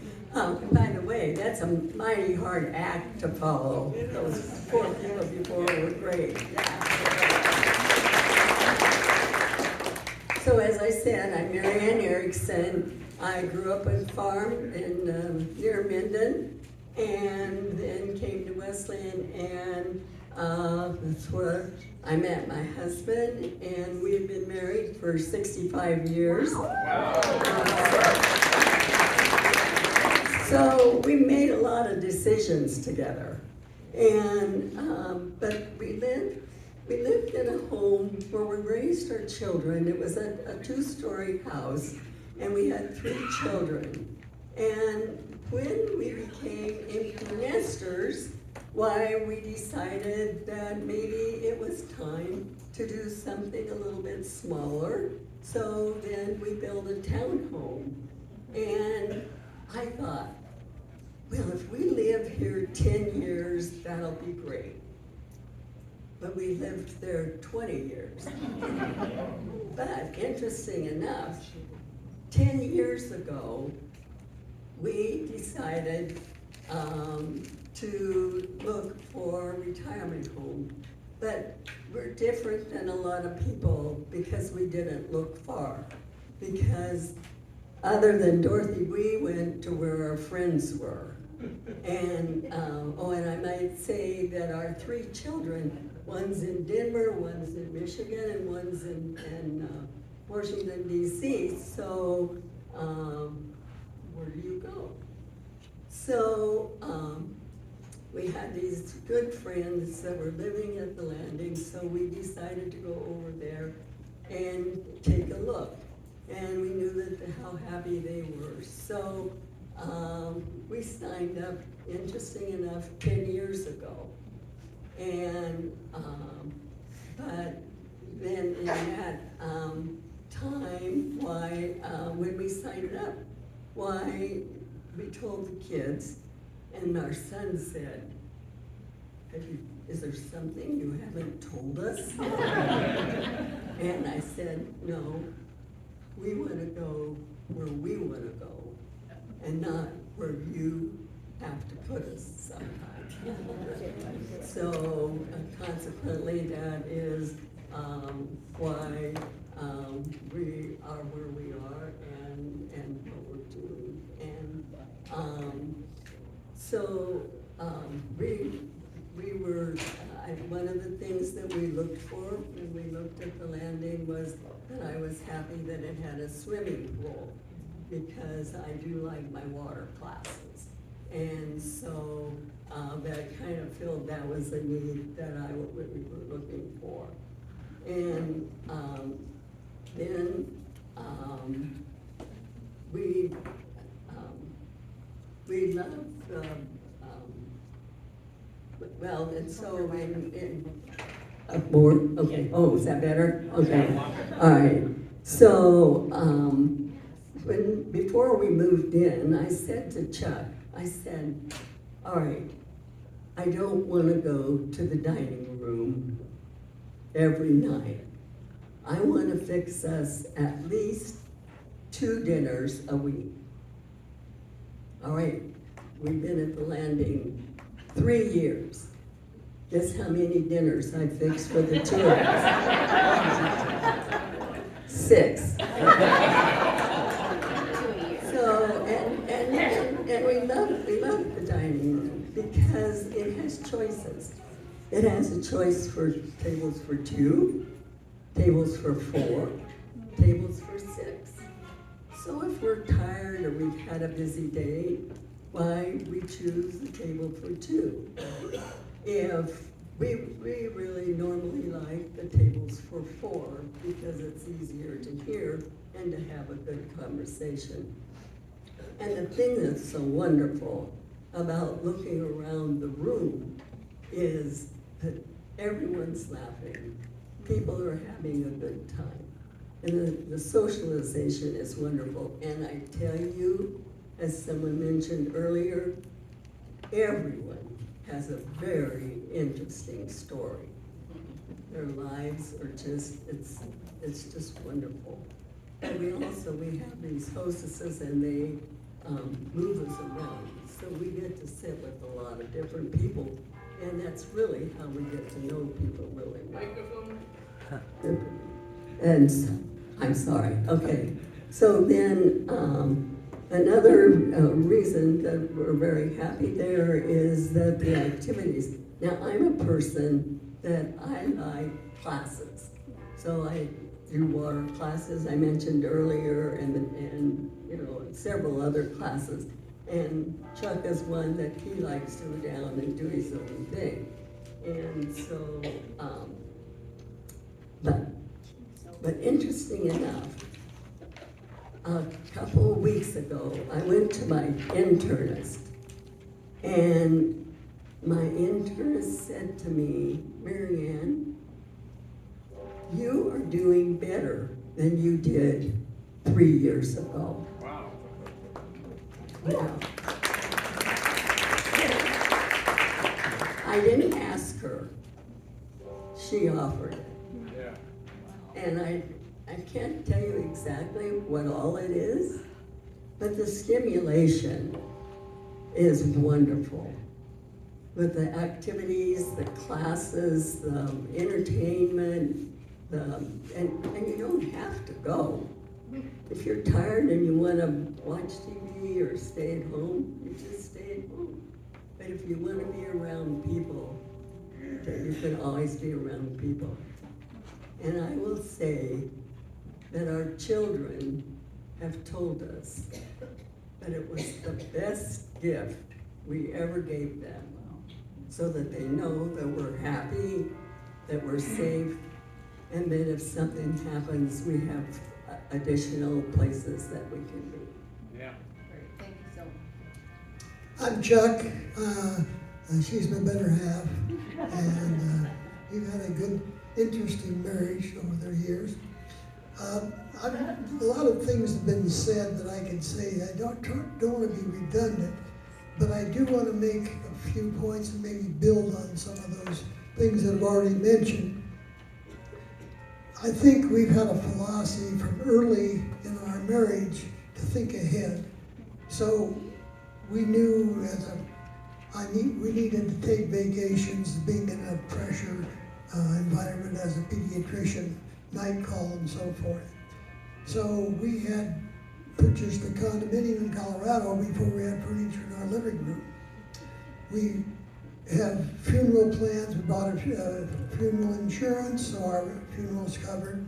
by the way, that's a mighty hard act to follow. Those 4 people before were great. So as I said, I'm Mary Ann Erickson. I grew up on a farm in near Minden, and then came to Wesleyan, and that's where I met my husband, and we've been married for 65 years. So we made a lot of decisions together, and but we lived in a home where we raised our children. It was a 2-story house, and we had 3 children. And when we became empty nesters, why we decided that maybe it was time to do something a little bit smaller. So then we built a townhome, and I thought, well, if we live here 10 years, that'll be great. But we lived there 20 years. But interesting enough, 10 years ago, we decided to look for a retirement home. But we're different than a lot of people because we didn't look far. Because other than Dorothy, we went to where our friends were. And, and I might say that our 3 children, one's in Denver, one's in Michigan, and one's in Washington, D.C. So, where do you go? So, we had these good friends that were living at the Landing, so we decided to go over there and take a look. And we knew how happy they were. So we signed up, interesting enough, 10 years ago. And, but then in that time, when we signed up, we told the kids, and our son said, is there something you haven't told us? And I said, no, we want to go where we want to go, and not where you have to put us sometimes. So consequently, that is why we are where we are and what we're doing. And we were, one of the things that we looked for when we looked at the landing was that I was happy that it had a swimming pool, because I do like my water classes. And so, that kind of filled, that was a need that we were looking for. And, then, we love, well, and so more, okay, oh, is that better? Okay, all right. So, before we moved in, I said to Chuck, I said, all right, I don't wanna go to the dining room every night. I wanna fix us at least 2 dinners a week. All right, we've been at the landing 3 years. Guess how many dinners I fixed for the 2 of us? 6. So, and we love the dining room because it has choices. It has a choice for tables for 2, tables for 4, tables for 6. So if we're tired or we've had a busy day, why we choose the table for 2. If we really normally like the tables for 4 because it's easier to hear and to have a good conversation. And the thing that's so wonderful about looking around the room is that everyone's laughing. People are having a good time. And the socialization is wonderful. And I tell you, as someone mentioned earlier, everyone has a very interesting story. Their lives are just, it's just wonderful. And we have these hostesses and they move us around. So we get to sit with a lot of different people. And that's really how we get to know people really well. And I'm sorry, okay. So then, another reason that we're very happy there is that the activities. Now, I'm a person that I like classes. So I do water classes, I mentioned earlier, and you know, several other classes. And Chuck is one that he likes to go down and do his own thing. And so, but interesting enough, a couple of weeks ago, I went to my internist, and my internist said to me, Marianne, you are doing better than you did 3 years ago. Wow. Yeah. I didn't ask her. She offered it. Yeah. And I can't tell you exactly what all it is, but the stimulation is wonderful. With the activities, the classes, the entertainment, and you don't have to go. If you're tired and you want to watch TV or stay at home, you just stay at home. But if you want to be around people, then you can always be around people. And I will say that our children have told us that it was the best gift we ever gave them, so that they know that we're happy, that we're safe, and that if something happens, we have additional places that we can be. Great, thank you so much. I'm Chuck. She's my better half, and we've had a good, interesting marriage over the years. A lot of things have been said that I can say. I don't want to be redundant, but I do want to make a few points and maybe build on some of those things that I've already mentioned. I think we've had a philosophy from early in our marriage to think ahead. So we knew we needed to take vacations, being in a pressure environment as a pediatrician, night call and so forth. So we had purchased a condominium in Colorado before we had furniture in our living room. We have funeral plans. We bought a funeral insurance, so our funeral's covered.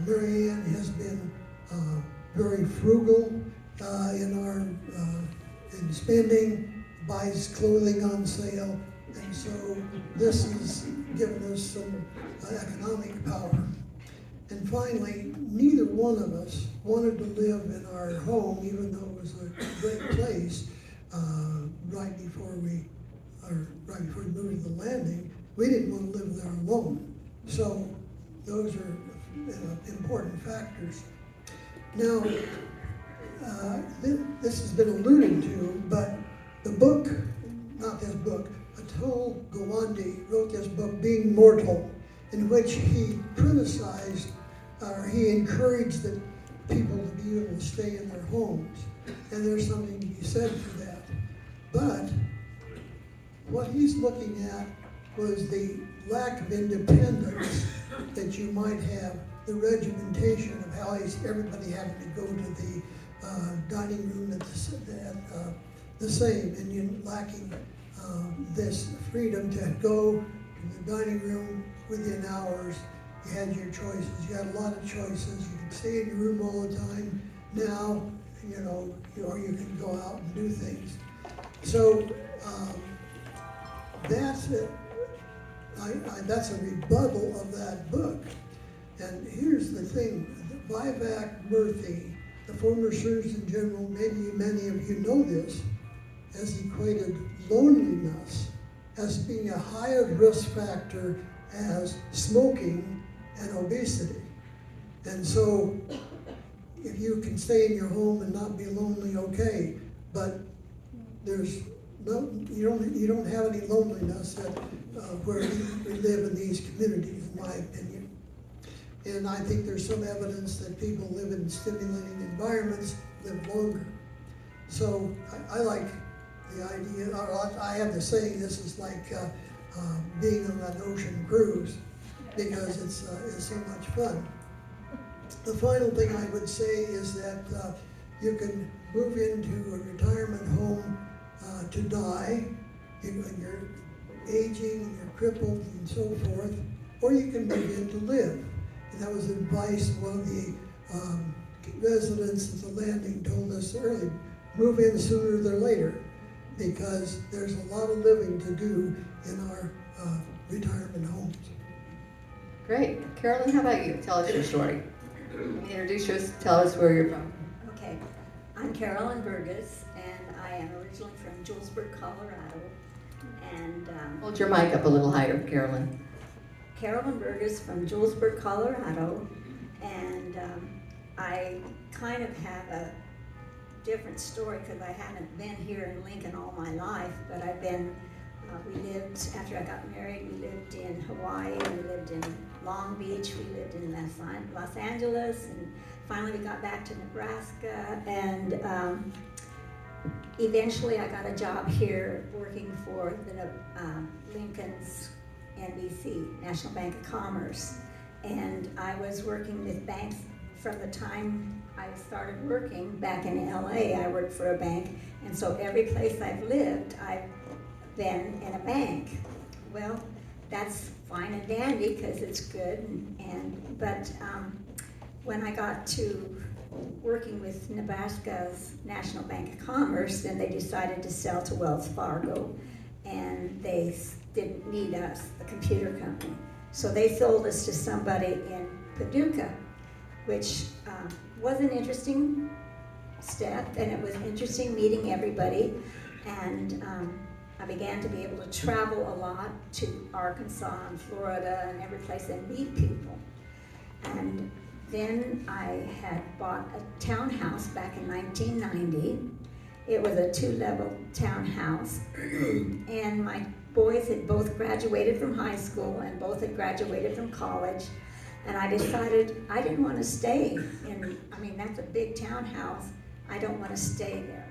Mary Ann has been very frugal in spending, buys clothing on sale, and so this has given us some economic power. And finally, neither one of us wanted to live in our home, even though it was a great place, right before we moved to the landing. We didn't want to live there alone. So those are important factors. Now, this has been alluded to, but the book, not this book, Atul Gawande wrote this book, Being Mortal, in which he criticized, or he encouraged people to be able to stay in their homes. And there's something to be said for that. But what he's looking at was the lack of independence that you might have, the regimentation of how everybody having to go to the dining room at the same, and you lacking this freedom to go to the dining room within hours. You had your choices. You had a lot of choices. You could stay in your room all the time. Now, or you can go out and do things. So that's it. That's a rebuttal of that book. And here's the thing: Vivek Murthy, the former Surgeon General, many of you know this, has equated loneliness as being a higher risk factor as smoking and obesity. And so if you can stay in your home and not be lonely, okay, but you don't have any loneliness where we live in these communities, in my opinion. And I think there's some evidence that people live in stimulating environments live longer. So I like the idea, or I have the saying, this is like being on an ocean cruise, because it's so much fun. The final thing I would say is that you can move into a retirement home to die, when you're aging and you're crippled and so forth, or you can move in to live. And that was advice one of the residents at the landing told us early: move in sooner than later, because there's a lot of living to do in our retirement homes. Great. Carolyn, how about you? Tell us your story. Introduce yourself, tell us where you're from. Okay, I'm Carolyn Burgess, and I am originally from Julesburg, Colorado. And Hold your mic up a little higher, Carolyn. Carolyn Burgess from Julesburg, Colorado, and I kind of have a different story because I haven't been here in Lincoln all my life, but I've been, we lived, after I got married, we lived in Hawaii, we lived in Long Beach, we lived in Los Angeles, and finally we got back to Nebraska, and eventually I got a job here working for the Lincoln's NBC, National Bank of Commerce, and I was working with banks from the time I started working back in LA. I worked for a bank, and so every place I've lived, I've been in a bank. Well, that's fine and dandy because it's good, but when I got to working with Nebraska's National Bank of Commerce, then they decided to sell to Wells Fargo, and they didn't need us, the computer company. So they sold us to somebody in Paducah, which was an interesting step, and it was interesting meeting everybody, and I began to be able to travel a lot to Arkansas and Florida and every place and meet people. And then I had bought a townhouse back in 1990. It was a 2-level townhouse, and my boys had both graduated from high school and both had graduated from college, and I decided I didn't want to stay in, that's a big townhouse, I don't want to stay there.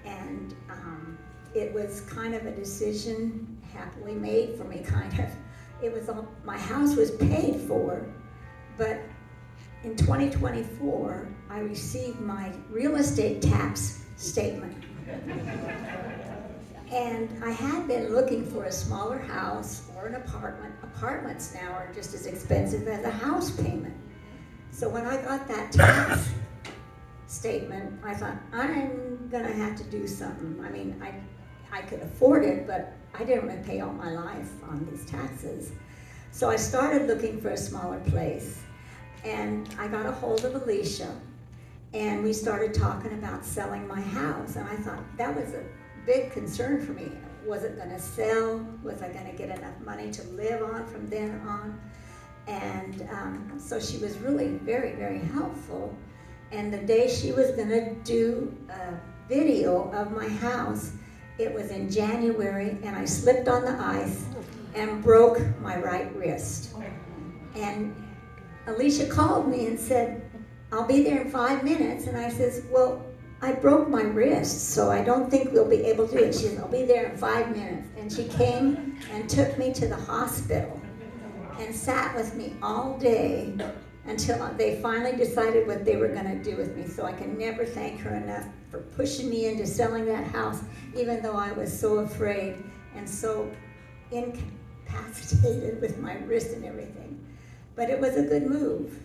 And it was kind of a decision happily made for me, kind of. It was all, my house was paid for, but in 2024, I received my real estate tax statement. And I had been looking for a smaller house or an apartment. Apartments now are just as expensive as a house payment. So when I got that tax statement, I thought, I'm gonna have to do something. I mean, I could afford it, but I didn't want to pay all my life on these taxes. So I started looking for a smaller place, and I got a hold of Alicia, and we started talking about selling my house. And I thought that was a big concern for me. Was it gonna sell? Was I gonna get enough money to live on from then on? And so she was really very, very helpful. And the day she was gonna do a video of my house, it was in January, and I slipped on the ice and broke my right wrist. And Alicia called me and said, I'll be there in 5 minutes. And I says, well, I broke my wrist, so I don't think we'll be able to do it. She said, I'll be there in 5 minutes. And she came and took me to the hospital and sat with me all day until they finally decided what they were gonna do with me. So I can never thank her enough for pushing me into selling that house, even though I was so afraid and so incapacitated with my wrist and everything. But it was a good move.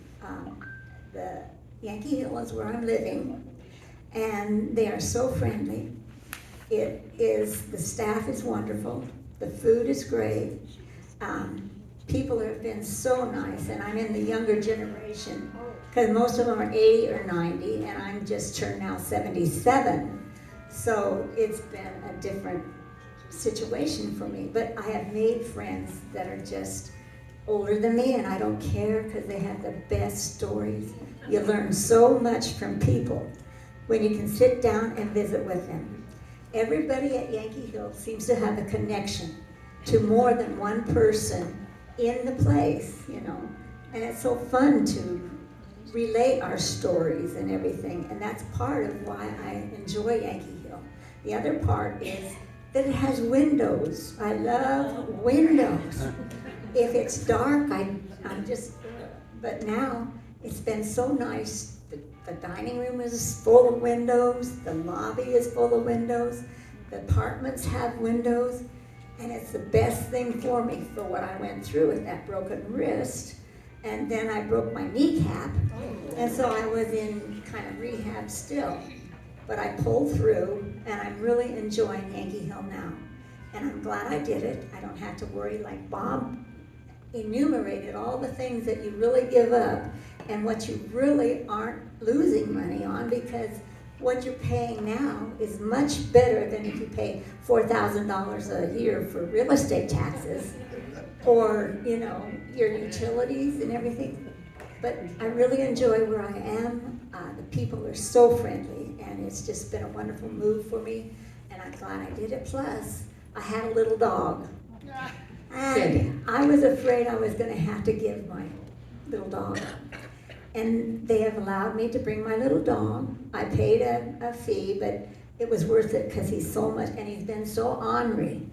The Yankee Hill is where I'm living, and they are so friendly. The staff is wonderful, the food is great. People have been so nice, and I'm in the younger generation, because most of them are 80 or 90, and I'm just turned now 77. So it's been a different situation for me. But I have made friends that are just older than me, and I don't care, because they have the best stories. You learn so much from people when you can sit down and visit with them. Everybody at Yankee Hill seems to have a connection to more than one person in the place, you know, and it's so fun to relate our stories and everything, and that's part of why I enjoy Yankee Hill. The other part is that it has windows. I love windows. If it's dark, I'm just, but now it's been so nice. The dining room is full of windows, the lobby is full of windows, the apartments have windows. And it's the best thing for me for what I went through with that broken wrist. And then I broke my kneecap. And so I was in kind of rehab still. But I pulled through, and I'm really enjoying Yankee Hill now. And I'm glad I did it. I don't have to worry, like Bob enumerated all the things that you really give up and what you really aren't losing money on, because what you're paying now is much better than if you pay $4,000 a year for real estate taxes or, you know, your utilities and everything. But I really enjoy where I am. The people are so friendly, and it's just been a wonderful move for me, and I'm glad I did it. Plus, I had a little dog, and I was afraid I was going to have to give my little dog up. And they have allowed me to bring my little dog. I paid a fee, but it was worth it because he's so much, and he's been so ornery.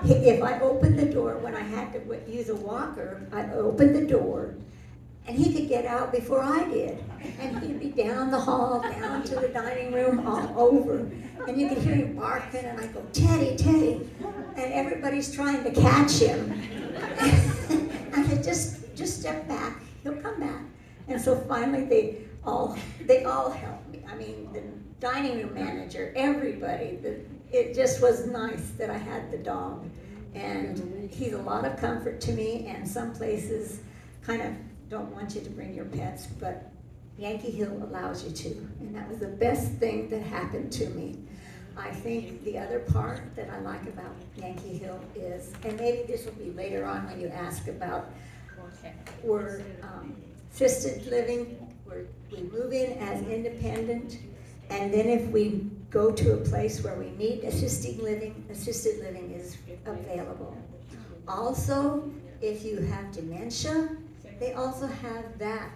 If I opened the door, when I had to use a walker, I opened the door, and he could get out before I did. And he'd be down the hall, down to the dining room, all over. And you could hear him barking, and I go, Teddy, Teddy. And everybody's trying to catch him. I said, just step back. He'll come back. And so finally they all helped me. I mean, the dining room manager, everybody. It just was nice that I had the dog. And he's a lot of comfort to me, and some places kind of don't want you to bring your pets, but Yankee Hill allows you to. And that was the best thing that happened to me. I think the other part that I like about Yankee Hill is, and maybe this will be later on when you ask about, we're assisted living, we move in as independent, and then if we go to a place where we need assisted living is available. Also, if you have dementia, they also have that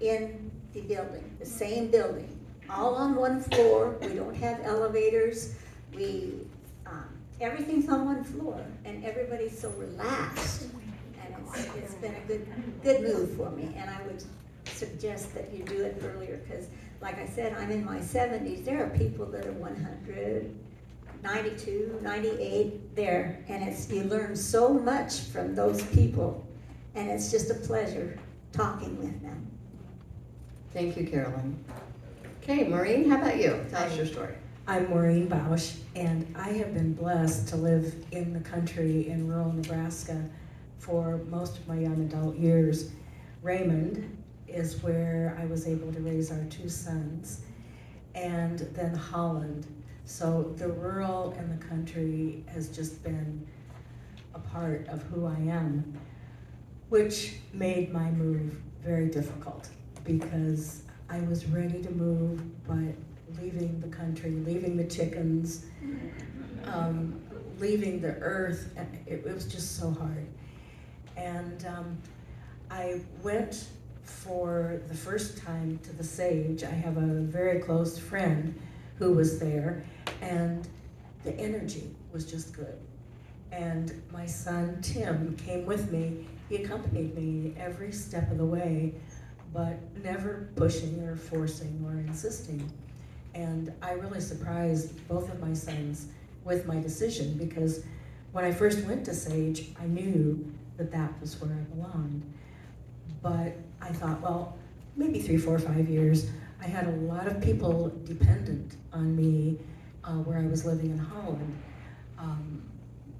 in the building, the same building, all on one floor. We don't have elevators. Everything's on one floor, and everybody's so relaxed. And it's been a good move for me, and I would suggest that you do it earlier, because like I said, I'm in my 70s. There are people that are 100, 92, 98 there, and you learn so much from those people, and it's just a pleasure talking with them. Thank you, Carolyn. Okay, Maureen, how about you? Tell us your story. I'm Maureen Bausch, and I have been blessed to live in the country in rural Nebraska for most of my young adult years. Raymond is where I was able to raise our 2 sons, and then Holland. So the rural and the country has just been a part of who I am, which made my move very difficult because I was ready to move, but leaving the country, leaving the chickens, leaving the earth, it was just so hard. And I went for the first time to the Sage. I have a very close friend who was there, and the energy was just good. And my son Tim came with me. He accompanied me every step of the way, but never pushing or forcing or insisting. And I really surprised both of my sons with my decision, because when I first went to Sage, I knew that that was where I belonged. But I thought, well, maybe 3, 4, 5 years. I had a lot of people dependent on me where I was living in Holland.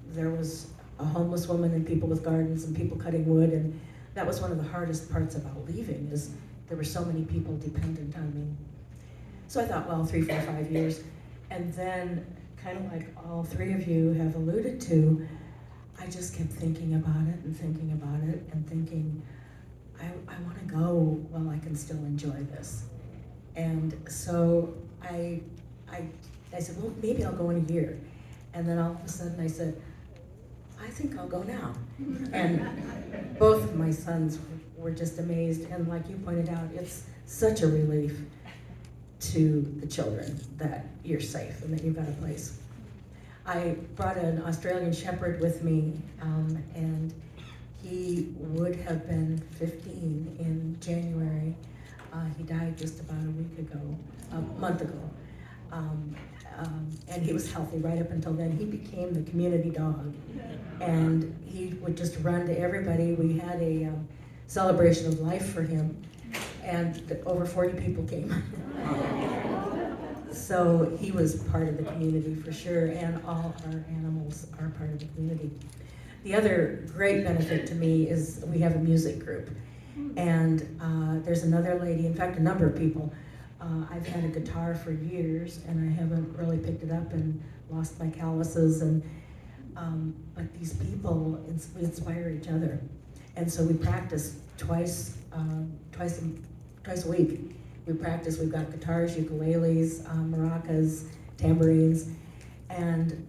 There was a homeless woman and people with gardens and people cutting wood, and that was one of the hardest parts about leaving, is there were so many people dependent on me. So I thought, well, 3, 4, 5 years. And then, kind of like all 3 of you have alluded to, I just kept thinking about it and thinking about it and thinking, I want to go while I can still enjoy this. And so I said, well, maybe I'll go in a year. And then all of a sudden I said, I think I'll go now. And both of my sons were just amazed. And like you pointed out, it's such a relief to the children that you're safe and that you've got a place. I brought an Australian Shepherd with me, and he would have been 15 in January. He died just about a month ago. And he was healthy right up until then. He became the community dog, and he would just run to everybody. We had a celebration of life for him, and over 40 people came. So he was part of the community for sure, and all our animals are part of the community. The other great benefit to me is we have a music group, and there's another lady, in fact a number of people. I've had a guitar for years, and I haven't really picked it up and lost my calluses, and but these people, we inspire each other. And so we practice twice a week. We practice, we've got guitars, ukuleles, maracas, tambourines, and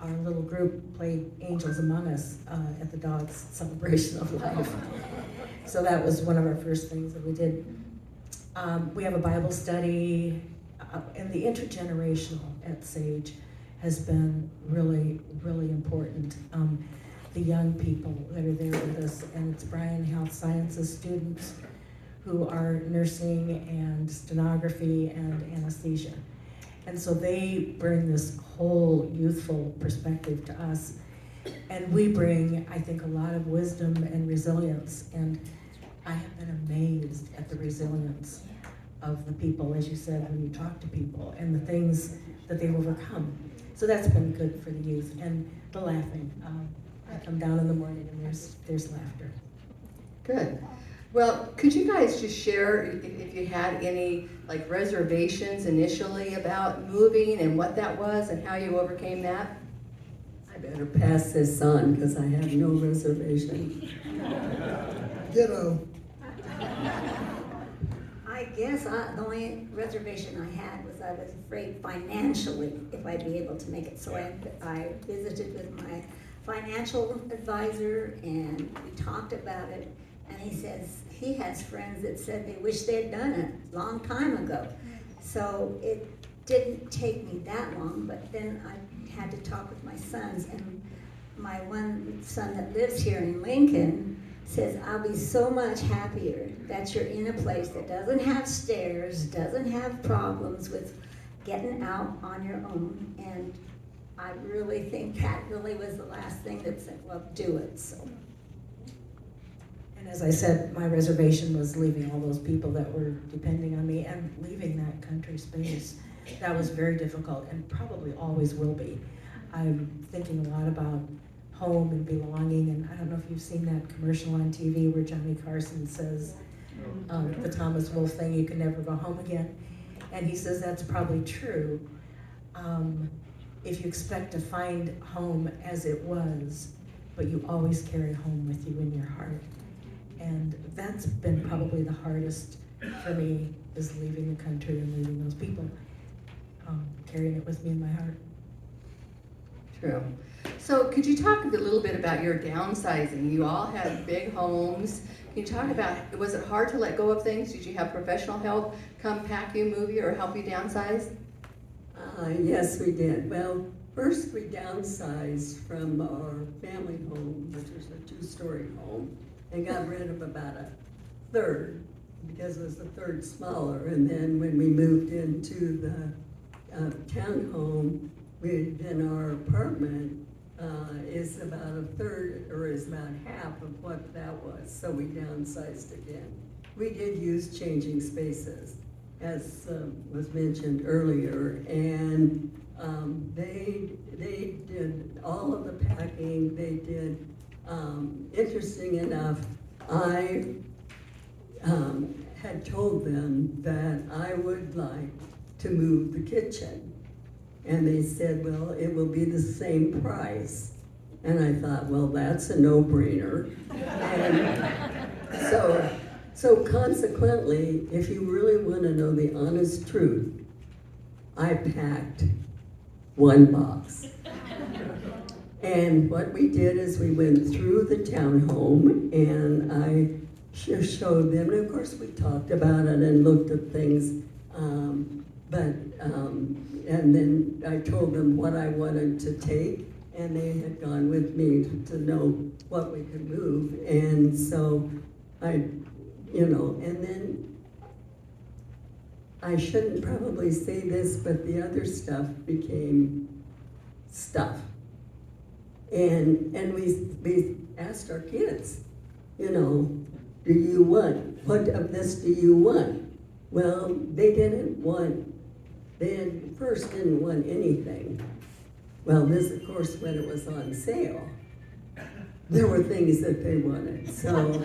our little group played Angels Among Us at the dog's celebration of life. So that was one of our first things that we did. We have a Bible study, and the intergenerational at Sage has been really, really important. The young people that are there with us, and it's Bryan Health Sciences students who are nursing and stenography and anesthesia. And so they bring this whole youthful perspective to us. And we bring, I think, a lot of wisdom and resilience. And I have been amazed at the resilience of the people, as you said, when you talk to people, and the things that they've overcome. So that's been good for the youth. And the laughing. I come down in the morning and there's laughter. Good. Well, could you guys just share if you had any like reservations initially about moving and what that was and how you overcame that? I better pass this on because I have no reservation. Ditto. I guess the only reservation I had was I was afraid financially if I'd be able to make it. So I visited with my financial advisor, and we talked about it, and he says he has friends that said they wish they had done it a long time ago. So it didn't take me that long, but then I had to talk with my sons, and my one son that lives here in Lincoln says, I'll be so much happier that you're in a place that doesn't have stairs, doesn't have problems with getting out on your own. And I really think that really was the last thing that said, well, do it, so. And as I said, my reservation was leaving all those people that were depending on me and leaving that country space. That was very difficult and probably always will be. I'm thinking a lot about home and belonging, and I don't know if you've seen that commercial on TV where Johnny Carson says, the Thomas Wolfe thing, you can never go home again. And he says that's probably true. If you expect to find home as it was, but you always carry home with you in your heart. And that's been probably the hardest for me, is leaving the country and leaving those people, carrying it with me in my heart. True. So could you talk a little bit about your downsizing? You all have big homes. Can you talk about, was it hard to let go of things? Did you have professional help come pack you, move you, or help you downsize? Yes, we did. Well, first we downsized from our family home, which was a 2-story home, and got rid of about a third, because it was a third smaller. And then when we moved into the townhome, then our apartment is about a third, or is about half of what that was, so we downsized again. We did use changing spaces, as was mentioned earlier, and they did all of the packing. They did, interesting enough, I had told them that I would like to move the kitchen. And they said, well, it will be the same price. And I thought, well, that's a no-brainer. And so consequently, if you really want to know the honest truth, I packed 1 box. And what we did is we went through the townhome, and I showed them, and of course we talked about it and looked at things, and then I told them what I wanted to take, and they had gone with me to know what we could move. And so and then I shouldn't probably say this, but the other stuff became stuff. And we asked our kids, do you want, what of this do you want? Well, they didn't want anything. Well, this, of course, when it was on sale, there were things that they wanted. So,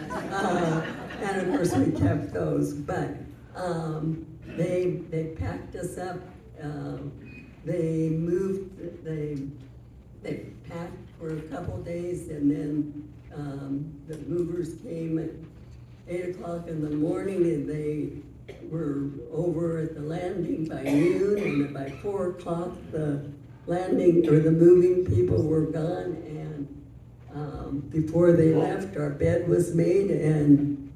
and of course we kept those, but they packed us up. They moved, they packed for a couple days, and then the movers came at 8 o'clock in the morning, and they were over at the landing by noon, and by 4 o'clock the landing, or the moving people were gone, and before they left, our bed was made, and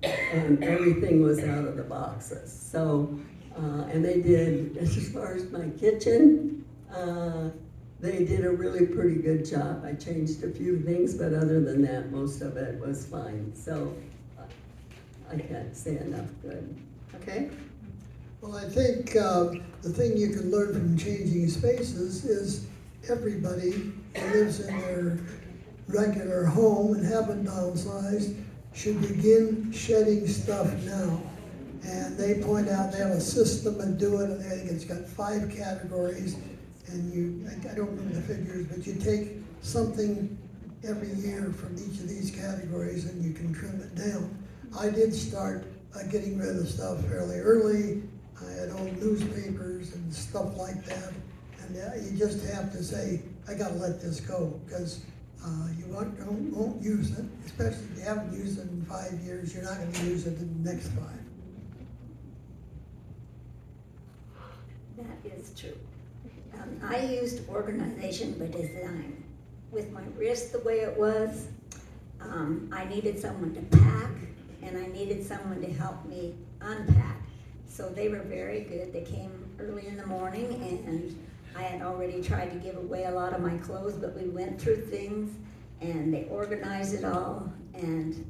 everything was out of the boxes. So, and they did, as far as my kitchen, they did a really pretty good job. I changed a few things, but other than that, most of it was fine. So I can't say enough good. Okay. Well, I think the thing you can learn from changing spaces is everybody who lives in their regular home and haven't downsized should begin shedding stuff now. And they point out they have a system and do it, and I think it's got 5 categories. And I don't remember the figures, but you take something every year from each of these categories and you can trim it down. I did start getting rid of stuff fairly early. I had old newspapers and stuff like that. And you just have to say, I gotta let this go, because you won't use it, especially if you haven't used it in 5 years, you're not gonna use it in the next 5. That is true. I used organization by design. With my wrist the way it was, I needed someone to pack, and I needed someone to help me unpack. So they were very good. They came early in the morning, and I had already tried to give away a lot of my clothes, but we went through things, and they organized it all. And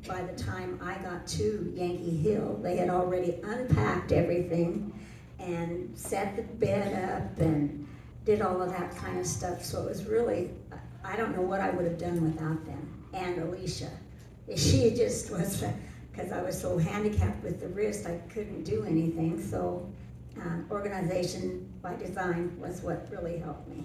by the time I got to Yankee Hill, they had already unpacked everything, and set the bed up and did all of that kind of stuff. So it was really, I don't know what I would have done without them. And Alicia, she just was, because I was so handicapped with the wrist, I couldn't do anything. So organization by design was what really helped me.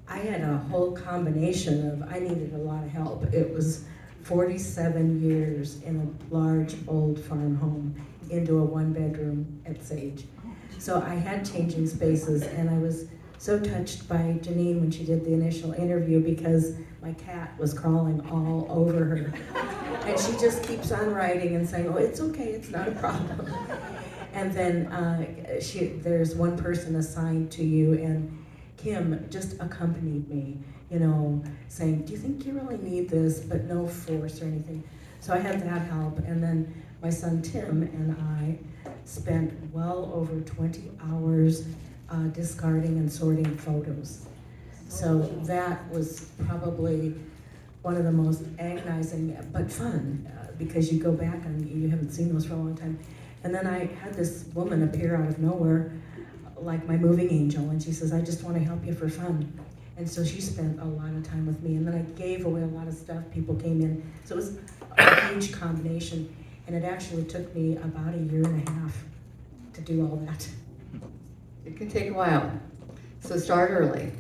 I had a whole combination of, I needed a lot of help. It was 47 years in a large old farm home into a 1-bedroom at Sage. So I had changing spaces, and I was so touched by Janine when she did the initial interview because my cat was crawling all over her. And she just keeps on writing and saying, oh, it's okay, it's not a problem. And then there's one person assigned to you, and Kim just accompanied me, you know, saying, do you think you really need this? But no force or anything. So I had that help. And then my son Tim and I spent well over 20 hours discarding and sorting photos. So that was probably one of the most agonizing but fun because you go back and you haven't seen those for a long time. And then I had this woman appear out of nowhere, like my moving angel, and she says, I just want to help you for fun. And so she spent a lot of time with me, and then I gave away a lot of stuff. People came in. So it was a huge combination, and it actually took me about 1.5 years to do all that. It can take a while, so start early.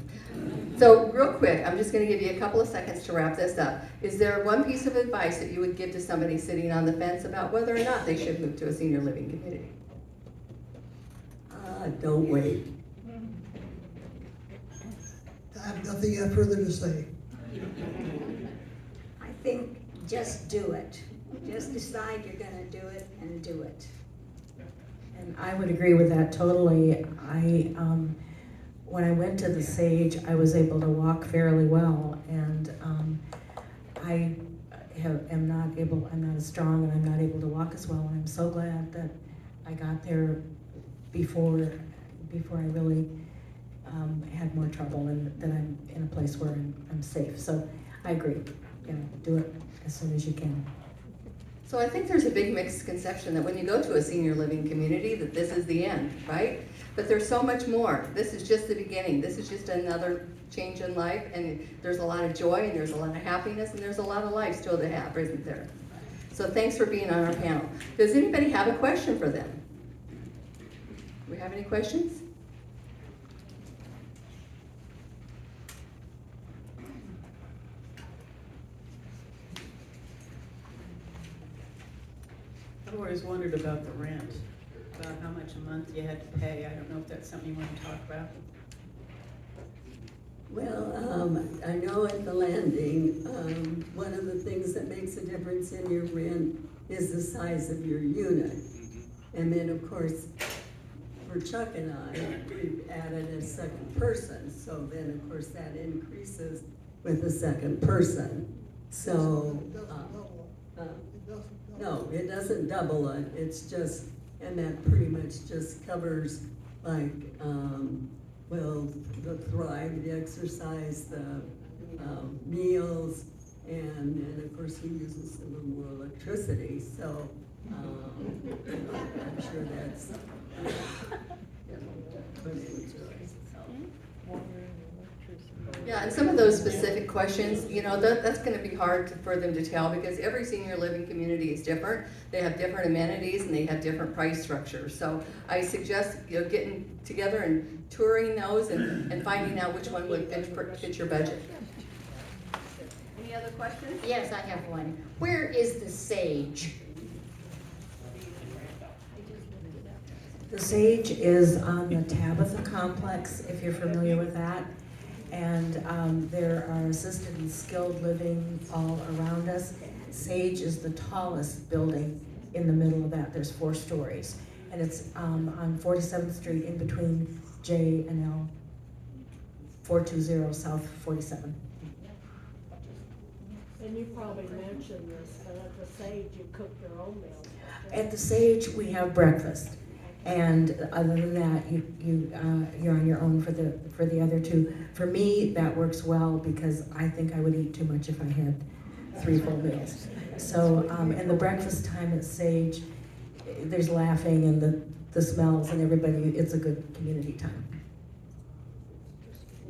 So real quick, I'm just going to give you a couple of seconds to wrap this up. Is there one piece of advice that you would give to somebody sitting on the fence about whether or not they should move to a senior living community? Don't wait. I have nothing further to say. I think just do it. Just decide you're gonna do it and do it. And I would agree with that totally. When I went to the Sage, I was able to walk fairly well, and I'm not as strong, and I'm not able to walk as well. And I'm so glad that I got there before I really had more trouble, and that I'm in a place where I'm safe. So I agree. You know, do it as soon as you can. So I think there's a big misconception that when you go to a senior living community that this is the end, right? But there's so much more. This is just the beginning. This is just another change in life, and there's a lot of joy, and there's a lot of happiness, and there's a lot of life still to have, isn't there? So thanks for being on our panel. Does anybody have a question for them? Do we have any questions? I've always wondered about the rent, about how much a month you had to pay. I don't know if that's something you want to talk about. Well, I know at the landing, one of the things that makes a difference in your rent is the size of your unit. And then, of course, for Chuck and I, we've added a second person. So then, of course, that increases with the second person. So, no, it doesn't double it. It's just, and that pretty much just covers like, well, the Thrive, the exercise, the meals, and of course he uses a little more electricity, so I'm sure that's put into it. Yeah, and some of those specific questions, you know, that's going to be hard for them to tell because every senior living community is different. They have different amenities and they have different price structures. So I suggest, you know, getting together and touring those and finding out which one would fit your budget. Any other questions? Yes, I have one. Where is the Sage? The Sage is on the Tabitha complex, if you're familiar with that. And there are assisted and skilled living all around us. Sage is the tallest building in the middle of that. There's 4 stories. And it's on 47th Street in between J and L, 420 South 47. And you probably mentioned this, but at the Sage, you cook your own meals. At the Sage, we have breakfast. And other than that, you're on your own for the other 2. For me, that works well because I think I would eat too much if I had 3 full meals. So, and the breakfast time at Sage, there's laughing, and the the smells and everybody, it's a good community time.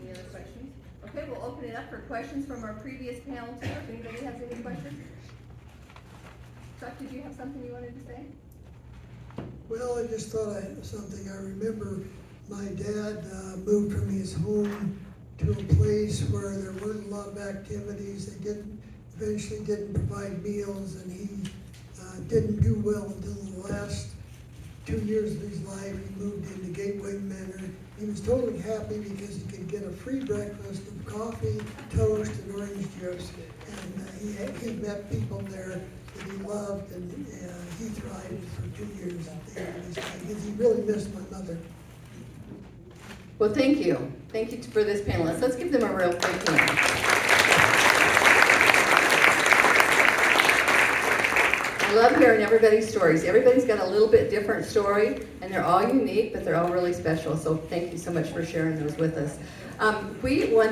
Any other questions? Okay, we'll open it up for questions from our previous panel too, if anybody has any questions. Chuck, did you have something you wanted to say? Well, I just thought something. I remember my dad moved from his home to a place where there weren't a lot of activities. They eventually didn't provide meals, and he didn't do well until the last 2 years of his life. He moved into Gateway Manor. He was totally happy because he could get a free breakfast of coffee, toast, and orange juice. And he met people there that he loved, and he thrived for 2 years at the end of his life because he really missed my mother. Well, thank you. Thank you for this panelist. Let's give them a real big hand. I love hearing everybody's stories. Everybody's got a little bit different story, and they're all unique, but they're all really special. So thank you so much for sharing those with us. I want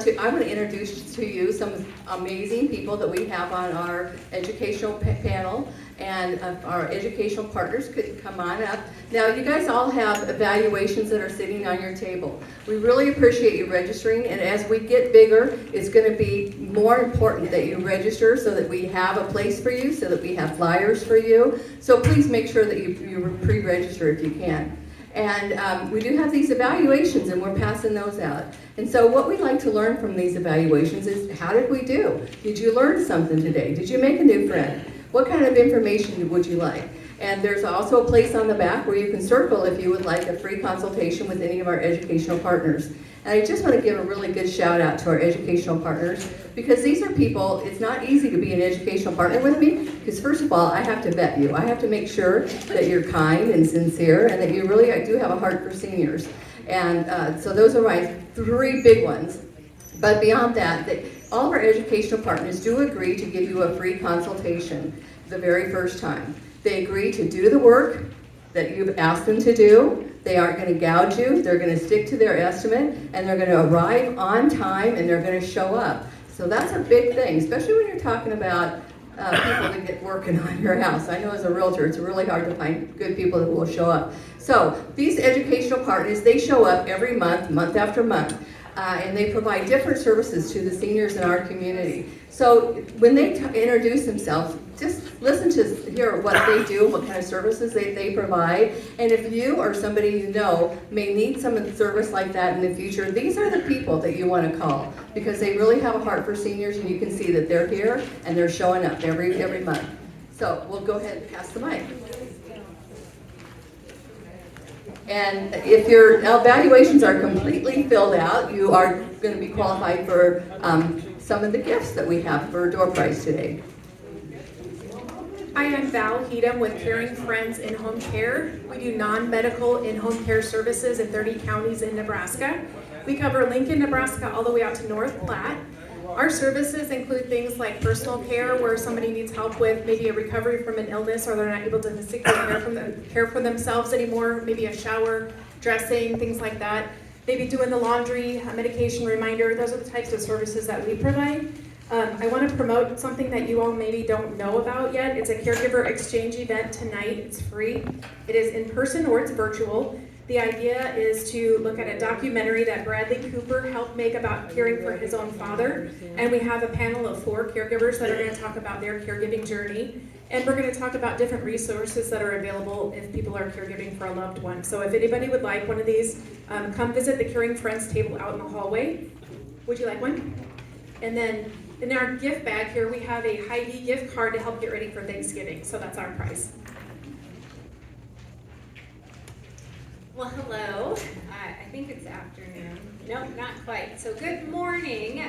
to introduce to you some amazing people that we have on our educational panel, and our educational partners could come on up. Now, you guys all have evaluations that are sitting on your table. We really appreciate you registering, and as we get bigger, it's going to be more important that you register so that we have a place for you, so that we have flyers for you. So please make sure that you pre-register if you can. And we do have these evaluations, and we're passing those out. And so what we'd like to learn from these evaluations is, how did we do? Did you learn something today? Did you make a new friend? What kind of information would you like? And there's also a place on the back where you can circle if you would like a free consultation with any of our educational partners. And I just want to give a really good shout out to our educational partners, because these are people, it's not easy to be an educational partner with me, because first of all, I have to vet you. I have to make sure that you're kind and sincere, and that you really do have a heart for seniors. And so those are my 3 big ones. But beyond that, all of our educational partners do agree to give you a free consultation the very first time. They agree to do the work that you've asked them to do. They aren't going to gouge you. They're going to stick to their estimate, and they're going to arrive on time, and they're going to show up. So that's a big thing, especially when you're talking about people that get working on your house. I know as a realtor, it's really hard to find good people that will show up. So these educational partners, they show up every month, month after month. And they provide different services to the seniors in our community. So when they introduce themselves, just listen to hear what they do, what kind of services they provide. And if you or somebody you know may need some service like that in the future, these are the people that you want to call, because they really have a heart for seniors, and you can see that they're here and they're showing up every month. So we'll go ahead and pass the mic. And if your evaluations are completely filled out, you are going to be qualified for some of the gifts that we have for a door prize today. Hi, I'm Val Heedham with Caring Friends in Home Care. We do non-medical in-home care services in 30 counties in Nebraska. We cover Lincoln, Nebraska, all the way out to North Platte. Our services include things like personal care, where somebody needs help with maybe a recovery from an illness, or they're not able to physically care for themselves anymore, maybe a shower, dressing, things like that. Maybe doing the laundry, a medication reminder. Those are the types of services that we provide. I want to promote something that you all maybe don't know about yet. It's a caregiver exchange event tonight. It's free. It is in person or it's virtual. The idea is to look at a documentary that Bradley Cooper helped make about caring for his own father. And we have a panel of 4 caregivers that are going to talk about their caregiving journey. And we're going to talk about different resources that are available if people are caregiving for a loved one. So if anybody would like one of these, come visit the Caring Friends table out in the hallway. Would you like one? And then in our gift bag here, we have a Hy-Vee gift card to help get ready for Thanksgiving. So that's our prize. Well, hello. I think it's afternoon. Nope, not quite. So good morning.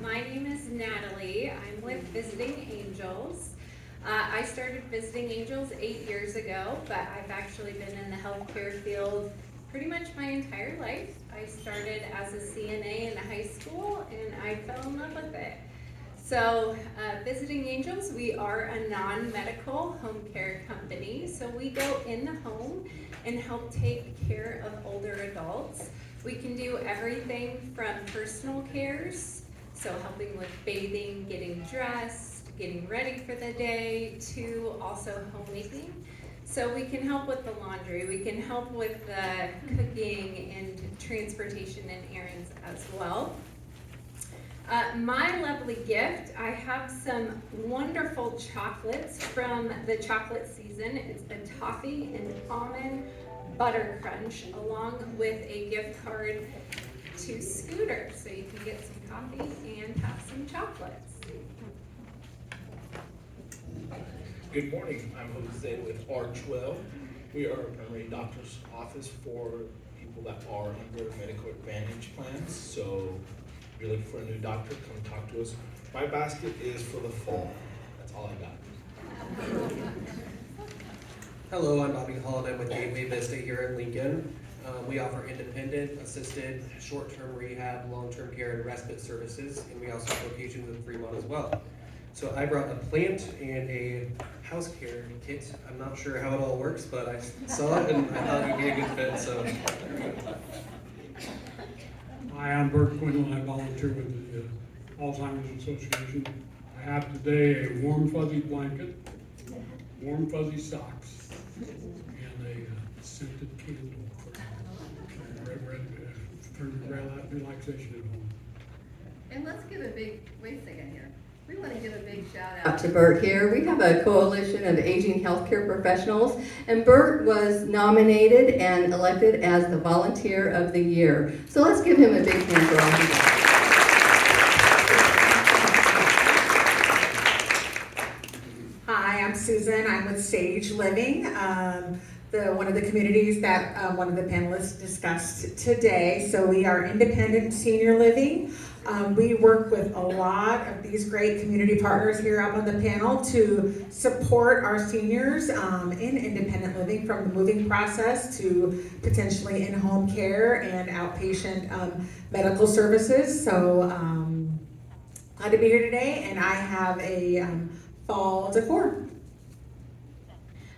My name is Natalie. I'm with Visiting Angels. I started Visiting Angels 8 years ago, but I've actually been in the healthcare field pretty much my entire life. I started as a CNA in high school, and I fell in love with it. So Visiting Angels, we are a non-medical home care company. So we go in the home and help take care of older adults. We can do everything from personal cares, so helping with bathing, getting dressed, getting ready for the day, to also homemaking. So we can help with the laundry, we can help with the cooking and transportation and errands as well. My lovely gift, I have some wonderful chocolates from the chocolate season. It's a toffee and almond butter crunch along with a gift card to Scooter. So you can get some coffee and have some chocolates. Good morning, I'm Jose with R12. We are a primary doctor's office for people that are under Medical Advantage plans. So if you're looking for a new doctor, come talk to us. My basket is for the fall. That's all I got. Hello, I'm Bobby Hall, and I'm with Gateway Vista here in Lincoln. We offer independent, assisted, short-term rehab, long-term care, and respite services, and we also have locations in Fremont as well. So I brought a plant and a house care kit. I'm not sure how it all works, but I saw it and I thought it would be a good fit, so. Hi, I'm Bert Quindle, I volunteer with the Alzheimer's Association. I have today a warm fuzzy blanket, warm fuzzy socks, and a scented candle for relaxation at home. And let's give a big, wait a second here. We want to give a big shout out to Bert here. We have a coalition of aging healthcare professionals, and Bert was nominated and elected as the Volunteer of the Year. So let's give him a big hand for all he does. Hi, I'm Susan. I'm with Sage Living, one of the communities that one of the panelists discussed today. So we are independent senior living. We work with a lot of these great community partners here up on the panel to support our seniors in independent living, from the moving process to potentially in-home care and outpatient medical services. So glad to be here today, and I have a fall decor.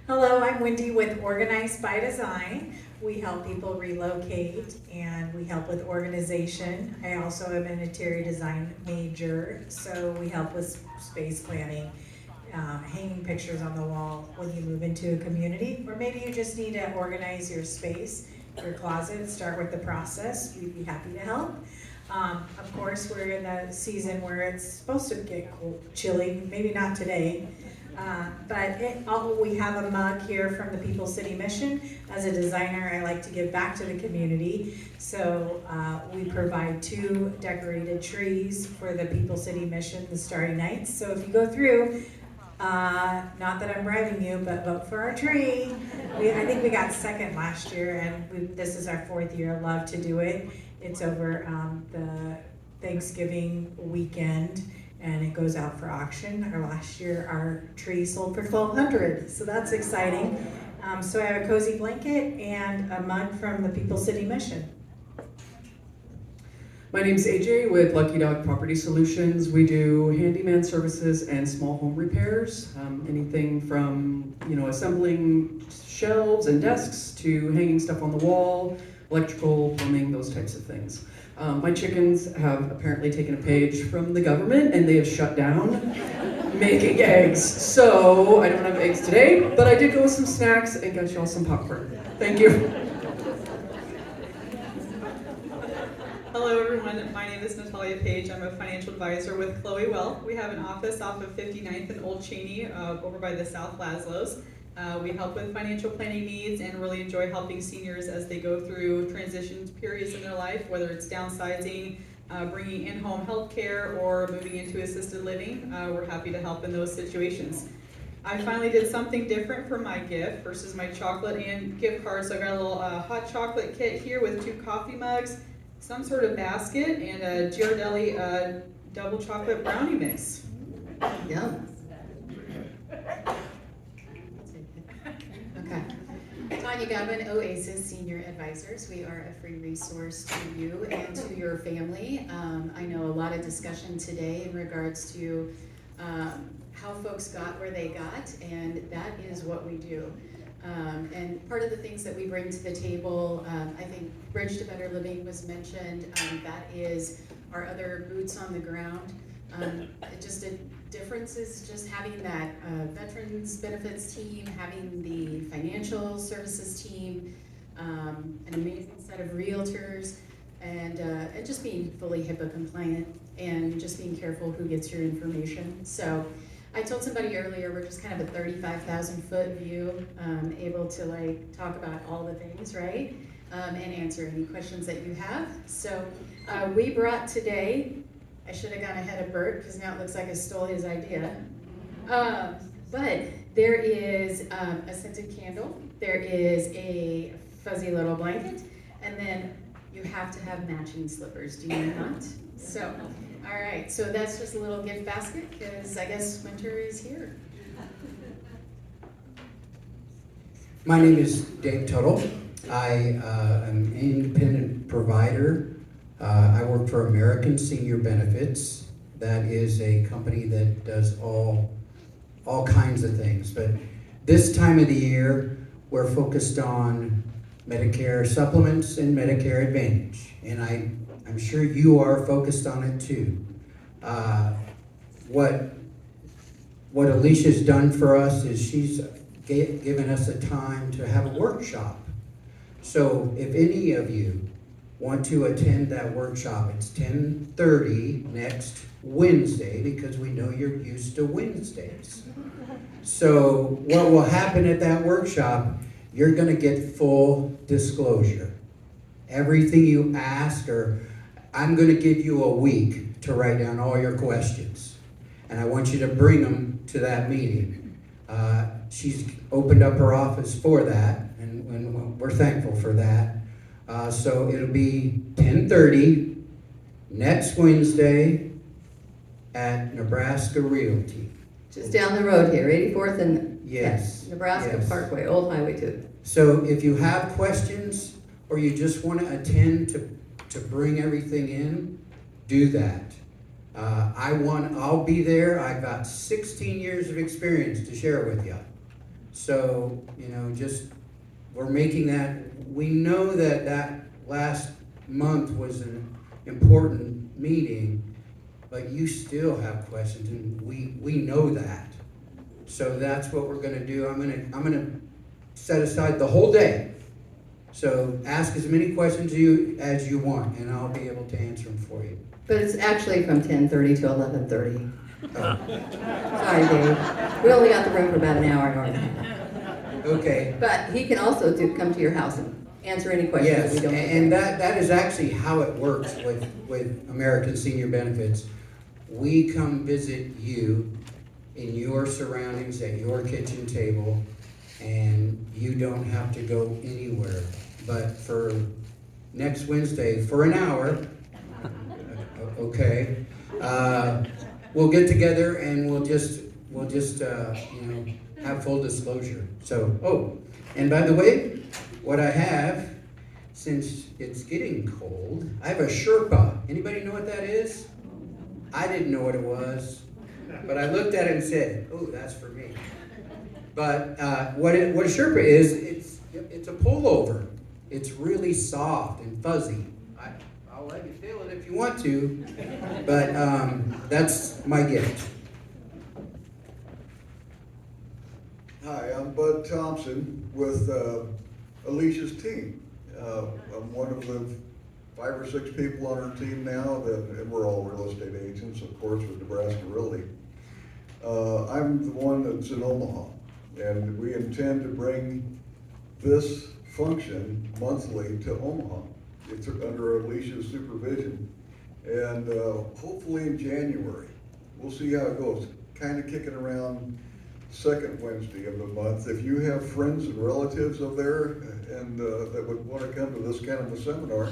Hello, I'm Wendy with Organized by Design. We help people relocate and we help with organization. I also am an interior design major, so we help with space planning, hanging pictures on the wall when you move into a community, or maybe you just need to organize your space, your closet, start with the process. We'd be happy to help. Of course, we're in a season where it's supposed to get cold, chilly, maybe not today. We have a mug here from the People's City Mission. As a designer, I like to give back to the community. So we provide 2 decorated trees for the People's City Mission, the Starry Nights. So if you go through, not that I'm bribing you, but vote for our tree. I think we got second last year, and this is our 4th year. Love to do it. It's over the Thanksgiving weekend, and it goes out for auction. Last year, our tree sold for $1,200, so that's exciting. So I have a cozy blanket and a mug from the People's City Mission. My name's AJ with Lucky Dog Property Solutions. We do handyman services and small home repairs. Anything from, assembling shelves and desks to hanging stuff on the wall, electrical, plumbing, those types of things. My chickens have apparently taken a page from the government and they have shut down making eggs. So I don't have eggs today, but I did go with some snacks and got y'all some popcorn. Thank you. Hello everyone, my name is Natalia Page. I'm a financial advisor with Chloe Wealth. We have an office off of 59th and Old Cheney over by the South Laszlo's. We help with financial planning needs and really enjoy helping seniors as they go through transition periods in their life, whether it's downsizing, bringing in-home health care, or moving into assisted living. We're happy to help in those situations. I finally did something different for my gift versus my chocolate and gift cards. So I got a little hot chocolate kit here with 2 coffee mugs, some sort of basket, and a Ghirardelli double chocolate brownie mix. Yum. Okay. Tanya Gavin, Oasis Senior Advisors. We are a free resource to you and to your family. I know a lot of discussion today in regards to how folks got where they got, and that is what we do. And part of the things that we bring to the table, I think Bridge to Better Living was mentioned. That is our other boots on the ground. difference is just having that veterans benefits team, having the financial services team, an amazing set of realtors, and just being fully HIPAA compliant and just being careful who gets your information. So I told somebody earlier, we're just kind of a 35,000 foot view, able to like talk about all the things, right? And answer any questions that you have. So we brought today, I should have gone ahead of Bert because now it looks like I stole his idea. But there is a scented candle, there is a fuzzy little blanket, and then you have to have matching slippers, do you not? So, all right, so that's just a little gift basket because I guess winter is here. My name is Dave Tuttle. I am an independent provider. I work for American Senior Benefits. That is a company that does all kinds of things. But this time of the year, we're focused on Medicare supplements and Medicare Advantage. And I'm sure you are focused on it too. What Alicia's done for us is she's given us a time to have a workshop. So if any of you want to attend that workshop, it's 10:30 next Wednesday because we know you're used to Wednesdays. So what will happen at that workshop, you're going to get full disclosure. Everything you ask, or I'm going to give you a week to write down all your questions. And I want you to bring them to that meeting. She's opened up her office for that, and we're thankful for that. So it'll be 10:30 next Wednesday at Nebraska Realty. Just down the road here, 84th and Yes. Nebraska Yes. Parkway, Old Highway 2. So if you have questions or you just want to attend to bring everything in, do that. I'll be there. I've got 16 years of experience to share with you. So, we're making that, we know that last month was an important meeting, but you still have questions, and we know that. So that's what we're gonna do. I'm gonna set aside the whole day. So ask as many questions as you want, and I'll be able to answer them for you. But it's actually from 10:30 to 11:30. Sorry, Dave. We only got the room for about an hour and a half. Okay. But he can also come to your house and answer any questions that we Yes, don't. and that is actually how it works with American Senior Benefits. We come visit you in your surroundings at your kitchen table, and you don't have to go anywhere. But for next Wednesday, for an hour, okay, we'll get together and we'll just have full disclosure. So, and by the way, what I have, since it's getting cold, I have a Sherpa. Anybody know what that is? I didn't know what it was, but I looked at it and said, "Oh, that's for me." But what a Sherpa is, it's a pullover. It's really soft and fuzzy. I'll let you feel it if you want to, but that's my gift. Hi, I'm Bud Thompson with Alicia's team. I'm one of the 5 or 6 people on our team now, and we're all real estate agents, of course, with Nebraska Realty. I'm the one that's in Omaha, and we intend to bring this function monthly to Omaha. It's under Alicia's supervision, and hopefully in January. We'll see how it goes. Kind of kicking around second Wednesday of the month. If you have friends and relatives up there and that would want to come to this kind of a seminar,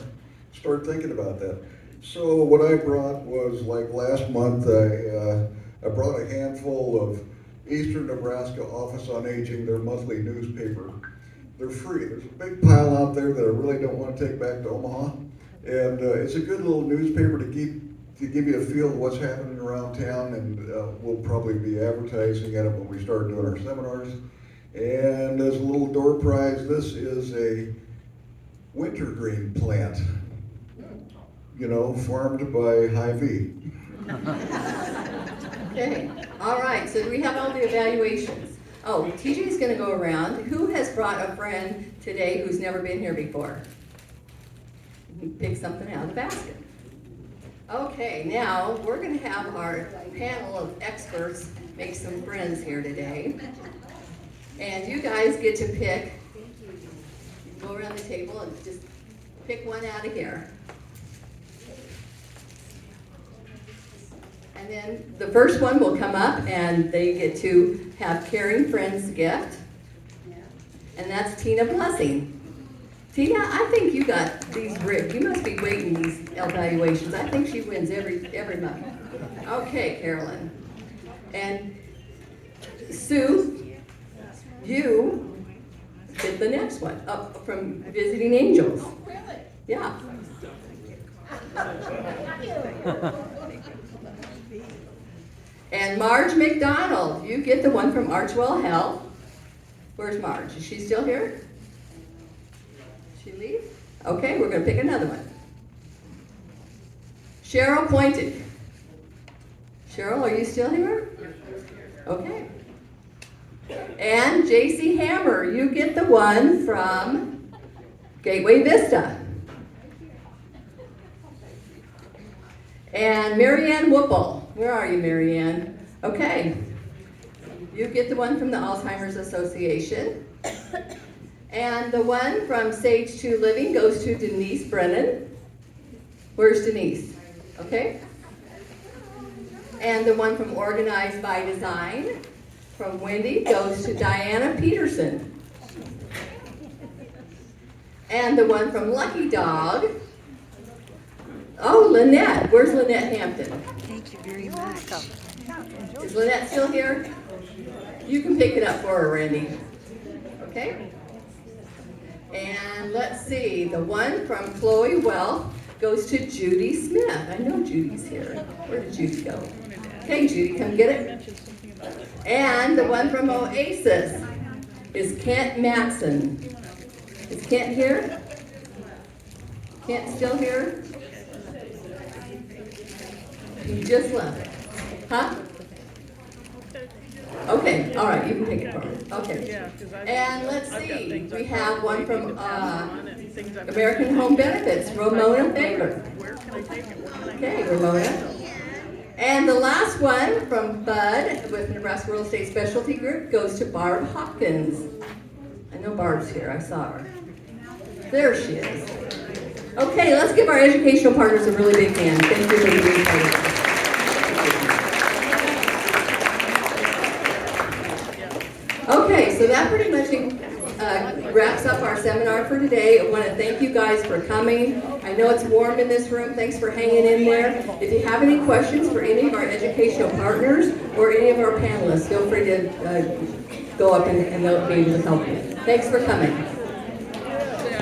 start thinking about that. So what I brought was, like last month, I brought a handful of Eastern Nebraska Office on Aging, their monthly newspaper. They're free. There's a big pile out there that I really don't want to take back to Omaha. And it's a good little newspaper to give you a feel of what's happening around town, and we'll probably be advertising at it when we start doing our seminars. And as a little door prize, this is a wintergreen plant, farmed by Hy-Vee. Okay, all right, so we have all the evaluations. Oh, TJ's gonna go around. Who has brought a friend today who's never been here before? Pick something out of the basket. Okay, now we're gonna have our panel of experts make some friends here today. And you guys get to pick, go around the table and just pick one out of here. And then the first one will come up and they get to have Caring Friends gift. And that's Tina Blessing. Tina, I think you got these rigged. You must be weighting these evaluations. I think she wins every month. Okay, Carolyn. And Sue, you get the next one up from Visiting Angels. Oh, really? Yeah. And Marge McDonald, you get the one from Archwell Health. Where's Marge? Is she still here? She leave? Okay, we're gonna pick another one. Cheryl Pointed. Cheryl, are you still here? Okay. And JC Hammer, you get the one from Gateway Vista. And Marianne Whipple. Where are you, Marianne? Okay. You get the one from the Alzheimer's Association. And the one from Sage 2 Living goes to Denise Brennan. Where's Denise? Okay. And the one from Organized by Design from Wendy goes to Diana Peterson. And the one from Lucky Dog, oh, Lynette. Where's Lynette Hampton? Thank you very much. Is Lynette still here? You can pick it up for her, Randy. Okay? And let's see, the one from Chloe Wealth goes to Judy Smith. I know Judy's here. Where did Judy go? Okay, Judy, come get it. And the one from Oasis is Kent Matson. Is Kent here? Kent still here? He just left. Huh? Okay, all right, you can take it from her. Okay. And let's see, we have one from American Home Benefits, Ramona Baker. Okay, Ramona. And the last one from Bud with Nebraska Real Estate Specialty Group goes to Barb Hopkins. I know Barb's here, I saw her. There she is. Okay, let's give our educational partners a really big hand. Thank you for being part of this. Okay, so that pretty much wraps up our seminar for today. I want to thank you guys for coming. I know it's warm in this room. Thanks for hanging in there. If you have any questions for any of our educational partners or any of our panelists, feel free to go up and they'll be able to help you. Thanks for coming.